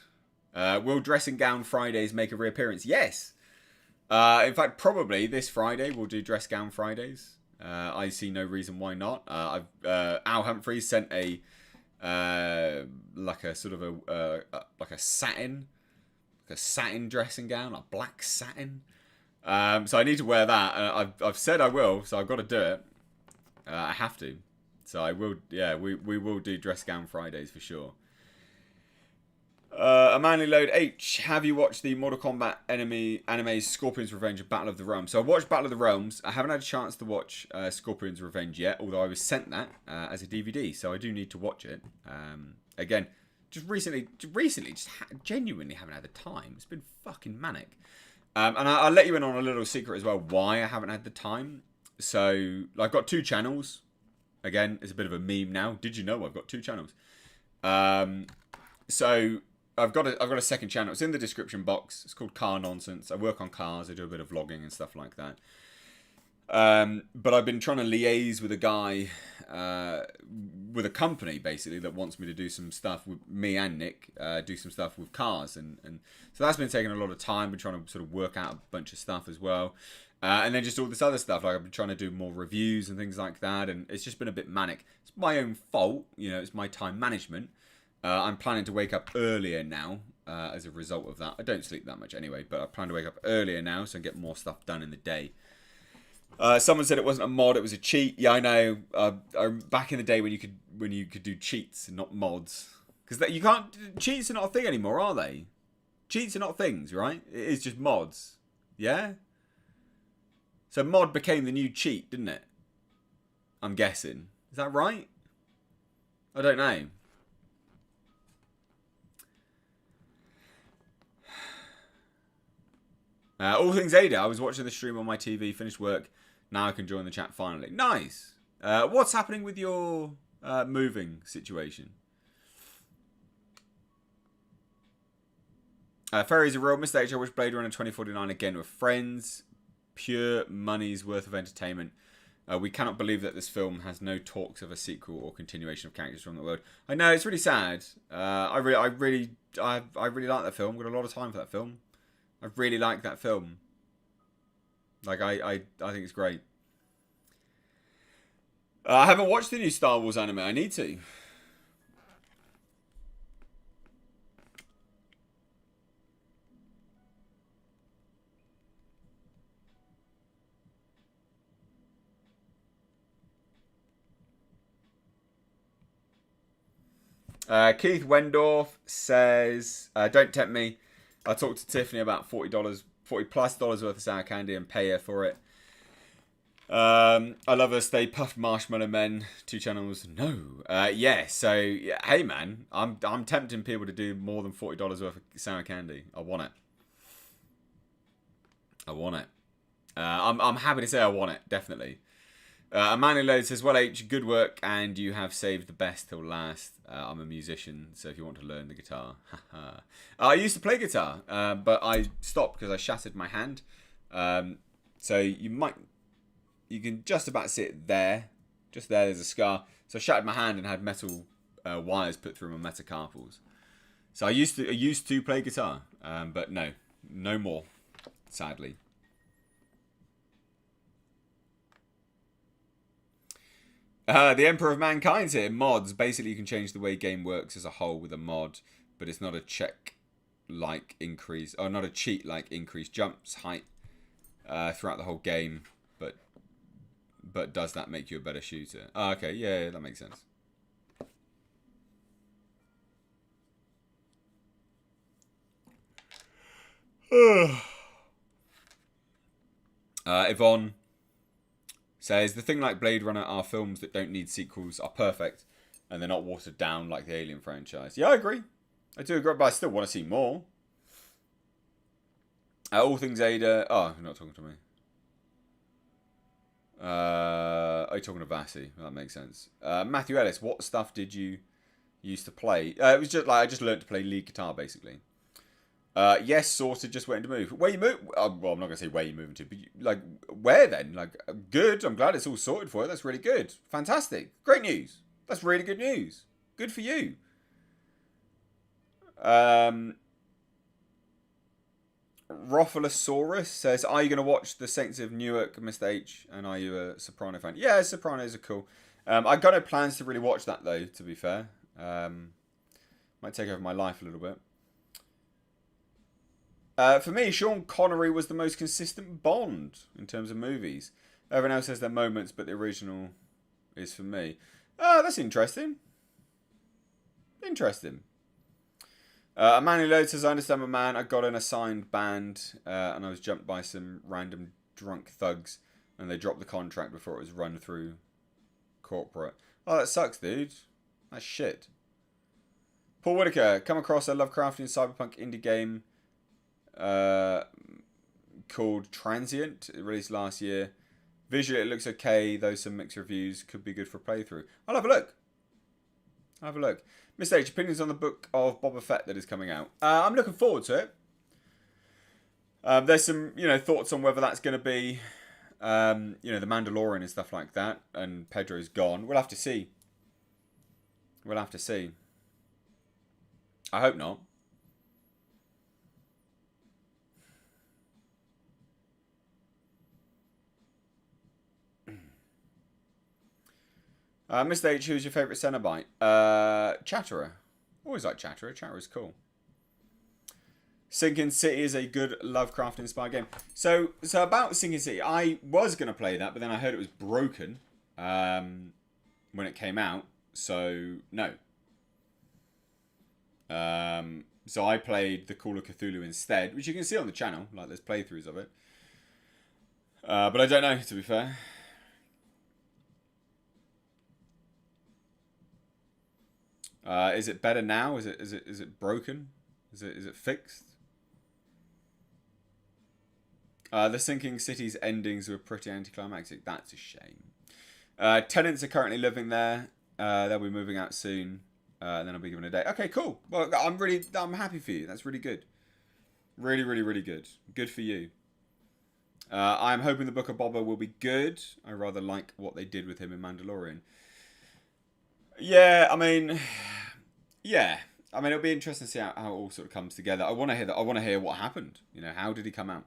Will Dressing Gown Fridays make a reappearance? Yes. In fact, probably this Friday we'll do Dress Gown Fridays. I see no reason why not. Al Humphreys sent a like a sort of a satin dressing gown, like black satin. So I need to wear that. I've said I will, so I've got to do it. I have to. So I will. Yeah, we will do Dress Gown Fridays for sure. A Manly Load H, have you watched the Mortal Kombat anime Scorpion's Revenge of Battle of the Realms? So I've watched Battle of the Realms. I haven't had a chance to watch Scorpion's Revenge yet, although I was sent that as a DVD, so I do need to watch it. Again, just recently, genuinely haven't had the time. It's been fucking manic. And I'll let you in on a little secret as well why I haven't had the time. So I've got 2 channels. Again, it's a bit of a meme now. Did you know I've got 2 channels? So I've got a second channel. It's in the description box. It's called Car Nonsense. I work on cars. I do a bit of vlogging and stuff like that. But I've been trying to liaise with a guy, with a company basically that wants me to do some stuff with me and Nick, do some stuff with cars, and so that's been taking a lot of time. Been trying to sort of work out a bunch of stuff as well, and then just all this other stuff. Like I've been trying to do more reviews and things like that, and it's just been a bit manic. It's my own fault, you know. It's my time management. I'm planning to wake up earlier now as a result of that. I don't sleep that much anyway, but I plan to wake up earlier now so I can get more stuff done in the day. Someone said it wasn't a mod, it was a cheat. Yeah, I know. Back in the day when you could do cheats and not mods, because you can't. Cheats are not a thing anymore, are they? Cheats are not things, right? It is just mods. Yeah. So mod became the new cheat, didn't it? I'm guessing. Is that right? I don't know. All things Ada. I was watching the stream on my TV, finished work. Now I can join the chat finally. Nice. What's happening with your moving situation? Fairies are real. Mr. H, I wish Blade Runner 2049 again with friends. Pure money's worth of entertainment. We cannot believe that this film has no talks of a sequel or continuation of characters from the world. I know, it's really sad. I really like that film. Got a lot of time for that film. I really like that film. Like I think it's great. I haven't watched the new Star Wars anime. I need to. Keith Wendorf says, "Don't tempt me. I talked to Tiffany about $40 worth of sour candy and pay her for it. I love her. Stay puffed marshmallow men. 2 channels. No. Yeah. So yeah, hey man, I'm tempting people to do more than $40 worth of sour candy. I want it. I'm happy to say I want it. Definitely. Emmanuel Load says, well, H, good work, and you have saved the best till last. I'm a musician, so if you want to learn the guitar. I used to play guitar, but I stopped because I shattered my hand. So you can just about see it there. Just there's a scar. So I shattered my hand and had metal wires put through my metacarpals. So I used to play guitar, but no more, sadly. The Emperor of Mankind's here. Mods. Basically, you can change the way game works as a whole with a mod, but it's not a check-like increase, or not a cheat-like increase jumps height throughout the whole game. But does that make you a better shooter? Oh, okay, yeah, that makes sense. Yvonne says, the thing like Blade Runner are films that don't need sequels are perfect and they're not watered down like the Alien franchise. Yeah, I agree. I do agree, but I still want to see more. All Things Ada. Oh, you're not talking to me. Are you talking to Vassy? That makes sense. Matthew Ellis, what stuff did you used to play? It was just like I just learned to play lead guitar basically. Yes, sorted. Just waiting to move. Where you move? Well, I'm not gonna say where you moving to, but like where then? Like good. I'm glad it's all sorted for you. That's really good. Fantastic. Great news. That's really good news. Good for you. Rophalosaurus says, are you going to watch The Saints of Newark, Mr. H? And are you a Soprano fan? Yeah, Sopranos are cool. I got no plans to really watch that, though, to be fair. Might take over my life a little bit. For me, Sean Connery was the most consistent Bond in terms of movies. Everyone else has their moments, but the original is for me. Oh, that's interesting. Interesting. Emmanuel Load says, I understand my man. I got an assigned band and I was jumped by some random drunk thugs and they dropped the contract before it was run through corporate. Oh, that sucks, dude. That's shit. Paul Whitaker, come across a Lovecraftian cyberpunk indie game called Transient. It released last year. Visually, it looks okay, though some mixed reviews. Could be good for a playthrough. I'll have a look. Have a look. Mr. H, opinions on the book of Boba Fett that is coming out. I'm looking forward to it. There's some, thoughts on whether that's going to be, the Mandalorian and stuff like that. And Pedro's gone. We'll have to see. We'll have to see. I hope not. Mr. H, who's your favourite Cenobite? Chatterer. Always like Chatterer. Chatterer's cool. Sinking City is a good Lovecraft-inspired game. So about Sinking City, I was going to play that, but then I heard it was broken when it came out. So, no. So I played the Call of Cthulhu instead, which you can see on the channel. Like, there's playthroughs of it. But I don't know, to be fair. Is it better now? Is it broken? Is it fixed? The Sinking City's endings were pretty anticlimactic. That's a shame. Tenants are currently living there. They'll be moving out soon. And then I'll be given a date. Okay, cool. Well, I'm happy for you. That's really good. Really, really, really good. Good for you. I'm hoping the Book of Boba will be good. I rather like what they did with him in Mandalorian. Yeah, I mean, yeah. I mean, it'll be interesting to see how it all sort of comes together. I want to hear that. I want to hear what happened. You know, how did he come out?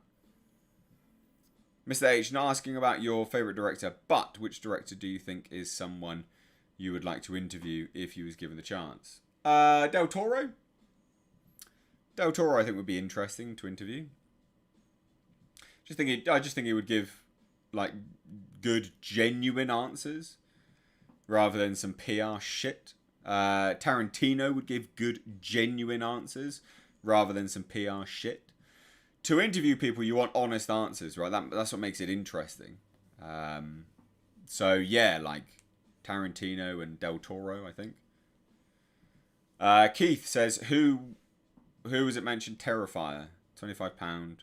Mr. H, not asking about your favourite director, but which director do you think is someone you would like to interview if you was given the chance? Del Toro? Del Toro, I think, would be interesting to interview. I just think he would give, like, good, genuine answers rather than some PR shit. Tarantino would give good, genuine answers rather than some PR shit. To interview people, you want honest answers, right? That's what makes it interesting. So, yeah, like Tarantino and Del Toro, I think. Keith says, who was it mentioned? Terrifier. £25.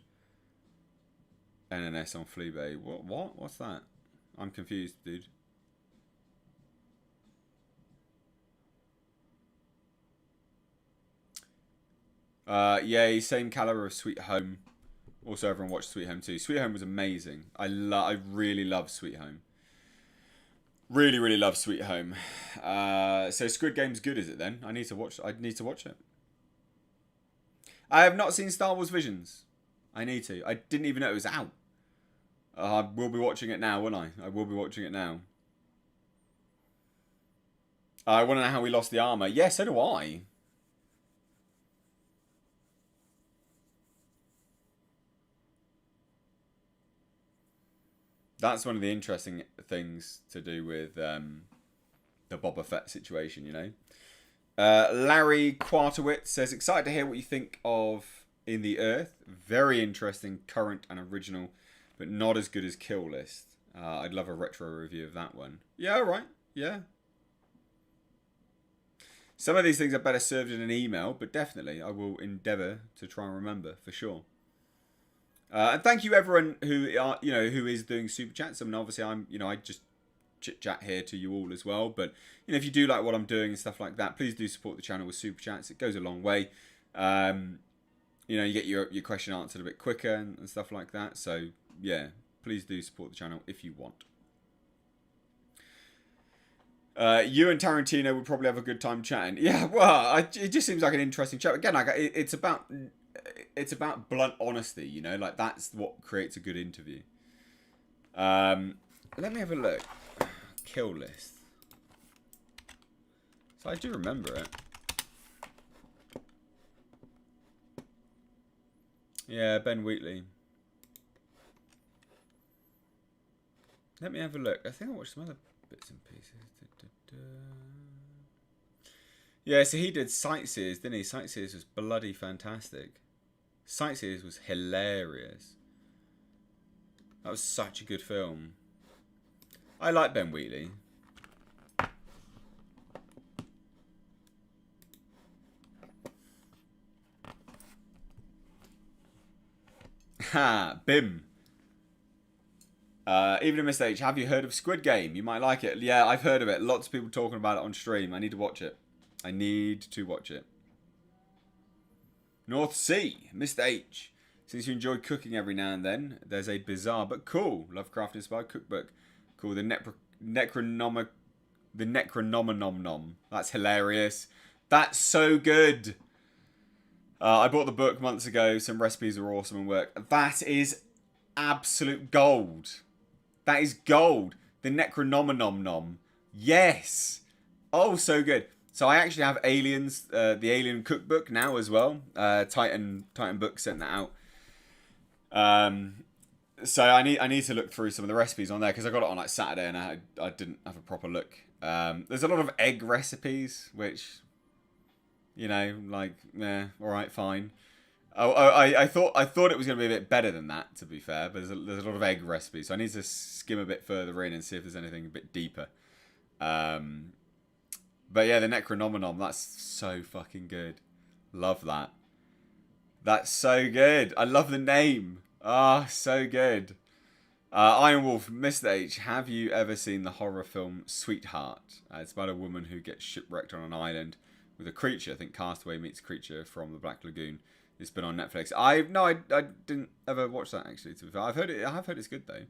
NNS on Fleabay. What? What's that? I'm confused, dude. Yeah, same caliber of Sweet Home. Also, everyone watched Sweet Home too. Sweet Home was amazing. I really love Sweet Home. Really, really love Sweet Home. So Squid Game's good, is it then? I need to watch it. I have not seen Star Wars Visions. I need to. I didn't even know it was out. I will be watching it now, won't I? I will be watching it now. I want to know how we lost the armor. Yeah, so do I. That's one of the interesting things to do with the Boba Fett situation, you know. Larry Quarterwitz says, excited to hear what you think of In the Earth. Very interesting, current and original, but not as good as Kill List. I'd love a retro review of that one. Yeah, all right. Yeah. Some of these things are better served in an email, but definitely I will endeavour to try and remember for sure. And thank you everyone who is doing super chats. I mean, obviously I just chit chat here to you all as well. But if you do like what I'm doing and stuff like that, please do support the channel with super chats. It goes a long way. You get your question answered a bit quicker and stuff like that. So yeah, please do support the channel if you want. You and Tarantino would probably have a good time chatting. Yeah, well, it just seems like an interesting chat. Again, it's about blunt honesty, you know, like that's what creates a good interview. Let me have a look. Kill List. So I do remember it. Yeah, Ben Wheatley. Let me have a look. I think I watched some other bits and pieces. Yeah, so he did Sightseers, didn't he? Sightseers was bloody fantastic. Sightseers was hilarious. That was such a good film. I like Ben Wheatley. Ha! Bim. Even a Mr. H, have you heard of Squid Game? You might like it. Yeah, I've heard of it. Lots of people talking about it on stream. I need to watch it. North Sea, Mr. H. Since you enjoy cooking every now and then, there's a bizarre but cool Lovecraft-inspired cookbook called the Necronomonom. That's hilarious. That's so good. I bought the book months ago. Some recipes are awesome and work. That is absolute gold. That is gold. The Necronomonom. Yes. Oh, so good. So I actually have Aliens, the Alien cookbook now as well. Titan Books sent that out. So I need to look through some of the recipes on there because I got it on like Saturday and I didn't have a proper look. There's a lot of egg recipes, which, like, all right, fine. I thought it was going to be a bit better than that, to be fair, but there's a lot of egg recipes, so I need to skim a bit further in and see if there's anything a bit deeper. But yeah, the Necronomonom, that's so fucking good. Love that. That's so good. I love the name. Ah, so good. Iron Wolf, Mr. H, have you ever seen the horror film Sweetheart? It's about a woman who gets shipwrecked on an island with a creature. I think Castaway meets a creature from the Black Lagoon. It's been on Netflix. I didn't ever watch that actually. To be fair, I have heard it's good though.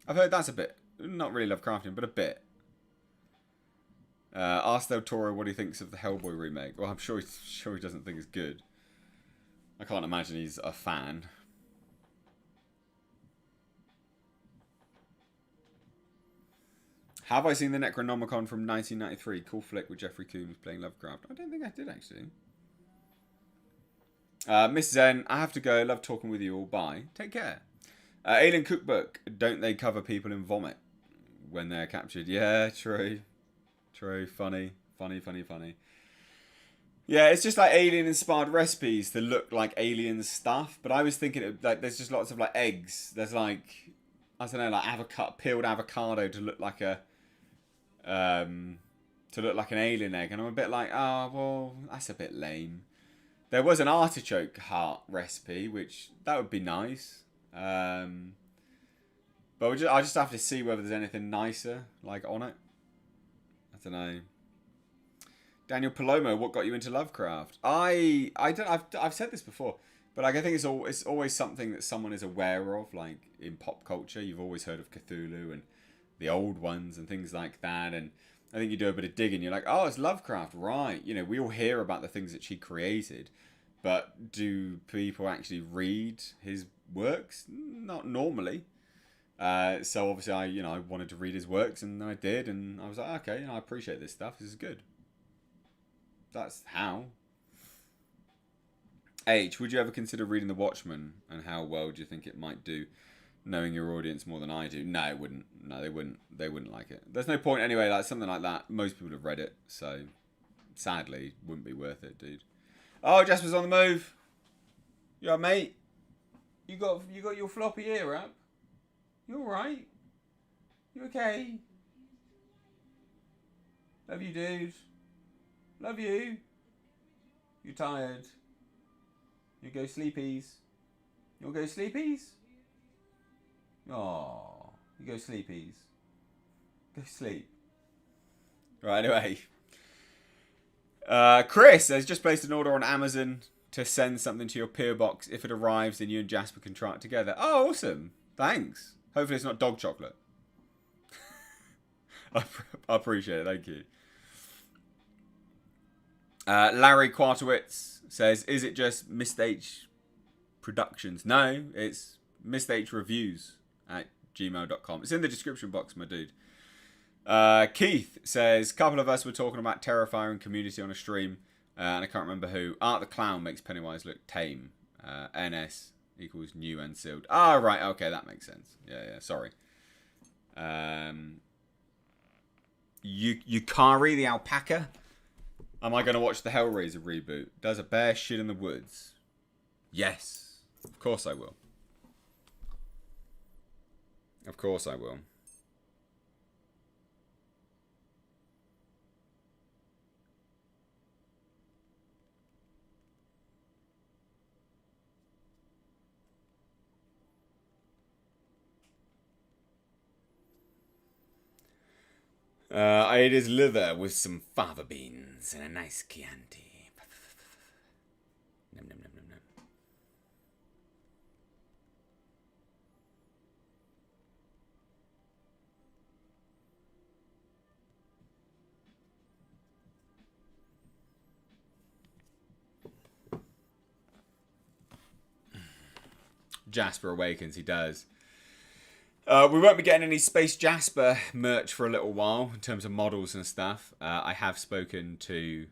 I've heard that's a bit not really Lovecraftian, but a bit. Ask Del Toro what he thinks of the Hellboy remake. Well, I'm sure he doesn't think it's good. I can't imagine he's a fan. Have I seen the Necronomicon from 1993? Cool flick with Jeffrey Combs playing Lovecraft. I don't think I did actually. Miss Zen, I have to go. Love talking with you all. Bye. Take care. Alien Cookbook. Don't they cover people in vomit when they're captured? Yeah, true. True. Funny. Yeah, it's just like alien-inspired recipes that look like alien stuff. But I was thinking, like, there's just lots of like eggs. There's like, I don't know, like peeled avocado to look like a, an alien egg, and I'm a bit like, oh well, that's a bit lame. There was an artichoke heart recipe, which that would be nice. But I just have to see whether there's anything nicer like on it. I don't know. Daniel Palomo, what got you into Lovecraft? I've said this before, but like I think it's always something that someone is aware of. Like in pop culture, you've always heard of Cthulhu and the old ones and things like that. And I think you do a bit of digging, you're like, oh, it's Lovecraft, right? You know, we all hear about the things that she created, but do people actually read his works? Not normally. So obviously I wanted to read his works, and I did, and I was like, okay, I appreciate this stuff. This is good. That's how. H, would you ever consider reading The Watchmen, and how well do you think it might do, knowing your audience more than I do? No, it wouldn't. No, they wouldn't. They wouldn't like it. There's no point anyway. Like something like that, most people have read it, so sadly, wouldn't be worth it, dude. Oh, Jasper's on the move. You alright, mate? You got your floppy ear up? You alright? You okay? Love you, dude. Love you. You tired? You go sleepies. You want to go sleepies? Oh, you go sleepies. Go sleep. Right, anyway. Chris has just placed an order on Amazon to send something to your PO box. If it arrives, then you and Jasper can try it together. Oh, awesome. Thanks. Hopefully it's not dog chocolate. I appreciate it. Thank you. Larry Quartowitz says, is it just Mist H Productions? No, it's mishreviews@gmail.com. It's in the description box, my dude. Keith says, a couple of us were talking about Terrifier and Community on a stream, and I can't remember who. Art the Clown makes Pennywise look tame. NS equals new and sealed. Ah, right, okay, that makes sense. Yeah, sorry. Yukari the alpaca. Am I going to watch the Hellraiser reboot? Does a bear shit in the woods? Yes. Of course I will. Of course I will. I ate his liver with some fava beans and a nice Chianti. Nom, nom, nom, nom, nom. Jasper awakens, he does. We won't be getting any Space Jasper merch for a little while in terms of models and stuff. I have spoken to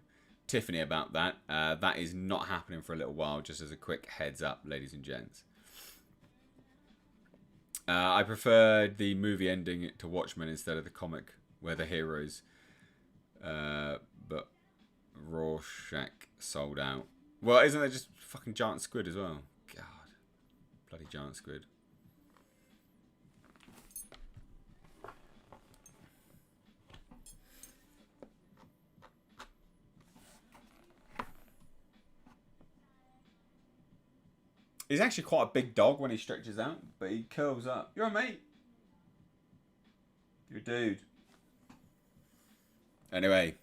Tiffany about that. That is not happening for a little while, just as a quick heads up, ladies and gents. I preferred the movie ending to Watchmen instead of the comic where the heroes, but Rorschach sold out. Well, isn't there just fucking giant squid as well? God, bloody giant squid. He's actually quite a big dog when he stretches out, but he curls up. You're a mate. You're a dude. Anyway.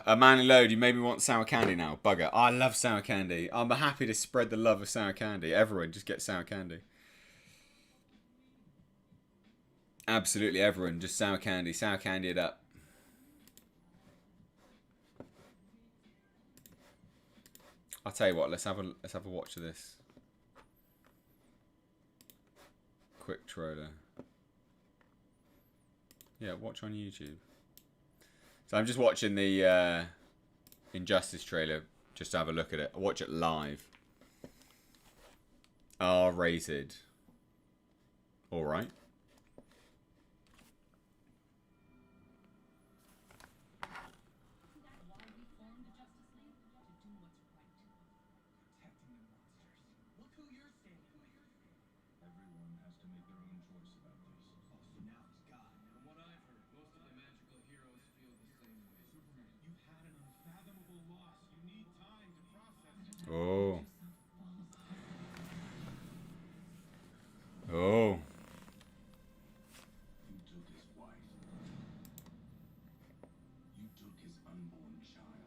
A manly load, you made me want sour candy now. Bugger. I love sour candy. I'm happy to spread the love of sour candy. Everyone, just get sour candy. Absolutely everyone, just sour candy. Sour candy it up. I'll tell you what, let's have a watch of this. Quick trailer. Yeah, watch on YouTube. So I'm just watching the Injustice trailer just to have a look at it. I watch it live. R-rated. Alright. Oh. Oh. You took his wife. You took his unborn child.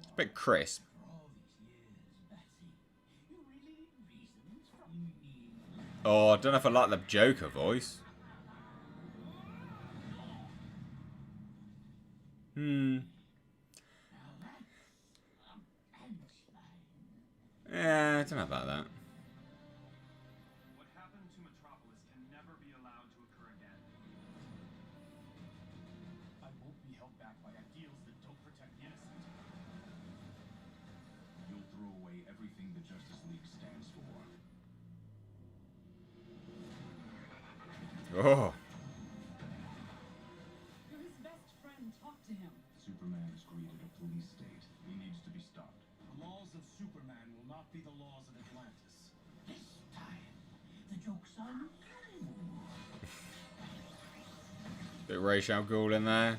It's a bit crisp. For all these years, Betsy, you really need reasons from me. Oh, I don't know if I like the Joker voice. Yeah, I don't know about that. What happened to Metropolis can never be allowed to occur again. I won't be held back by ideals that don't protect the innocent. You'll throw away everything the Justice League stands for. Oh. You're his best friend. Talk to him. Superman has created a police state. He needs to be stopped. The laws of Superman will not be the laws of Atlantis. This time, the joke's on you. Bit Ra's al Ghul in there.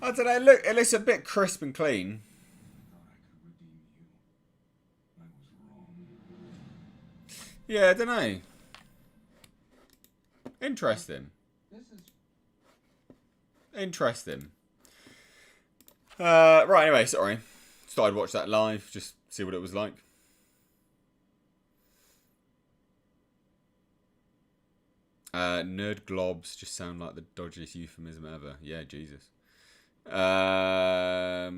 I don't know, look, it looks a bit crisp and clean. I thought I could redeem you. I was wrong. Yeah, I don't know. Interesting. This is Interesting. Right, anyway, sorry. Started to watch that live, just see what it was like. Nerd globs just sound like the dodgiest euphemism ever. Yeah, Jesus. Well,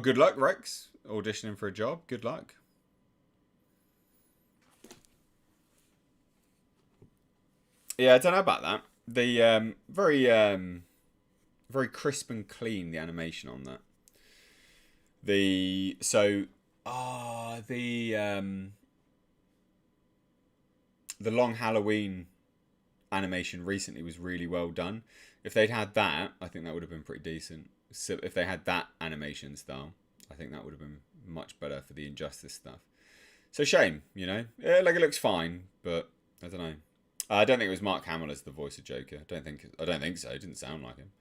good luck, Rex. Auditioning for a job. Good luck. Yeah, I don't know about that. The very crisp and clean, the animation on that. The Long Halloween animation recently was really well done. If they'd had that, I think that would have been pretty decent. So if they had that animation style, I think that would have been much better for the Injustice stuff. So shame, you know. Yeah, like it looks fine, but I don't know. I don't think it was Mark Hamill as the voice of Joker. I don't think so. It didn't sound like him.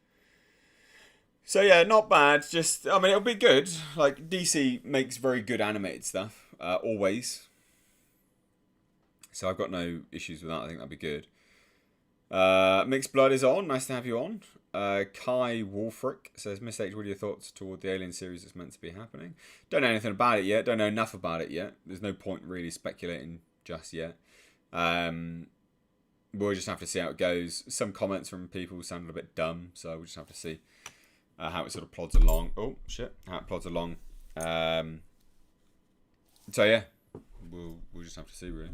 So yeah, not bad. Just, I mean, it'll be good. Like DC makes very good animated stuff, always. So I've got no issues with that. I think that'd be good. Mixed Blood is on. Nice to have you on. Kai Wolfric says, Miss H, what are your thoughts toward the Alien series that's meant to be happening? Don't know anything about it yet. Don't know enough about it yet. There's no point really speculating just yet. We'll just have to see how it goes. Some comments from people sounded a bit dumb, so we'll just have to see how it sort of plods along. Oh, shit. How it plods along. So, yeah. We'll just have to see, really.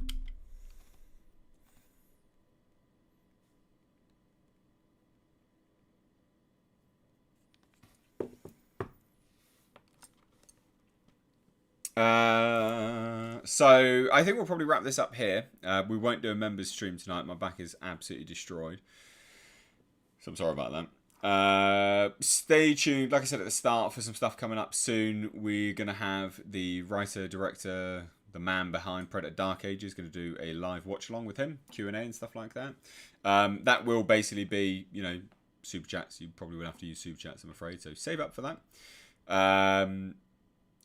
So I think we'll probably wrap this up here. We won't do a members stream tonight. My back is absolutely destroyed. So I'm sorry about that. Stay tuned, like I said at the start, for some stuff coming up soon. We're going to have the writer, director, the man behind Predator Dark Ages, going to do a live watch along with him, Q&A and stuff like that. That will basically be, you know, super chats. You probably will have to use super chats, I'm afraid. So save up for that.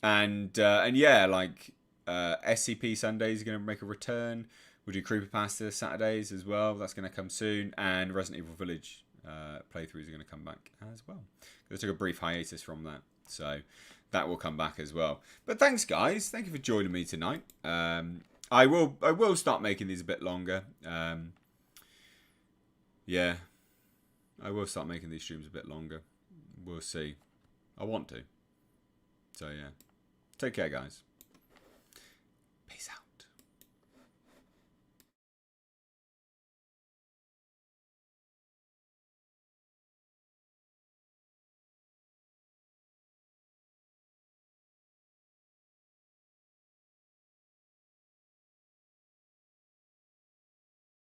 And yeah, like SCP Sundays are going to make a return. We'll do Creepypasta Saturdays as well. That's going to come soon. And Resident Evil Village playthroughs are going to come back as well. I took a brief hiatus from that. So that will come back as well. But thanks, guys. Thank you for joining me tonight. I will start making these a bit longer. Yeah. I will start making these streams a bit longer. We'll see. I want to. So, yeah. Take care, guys.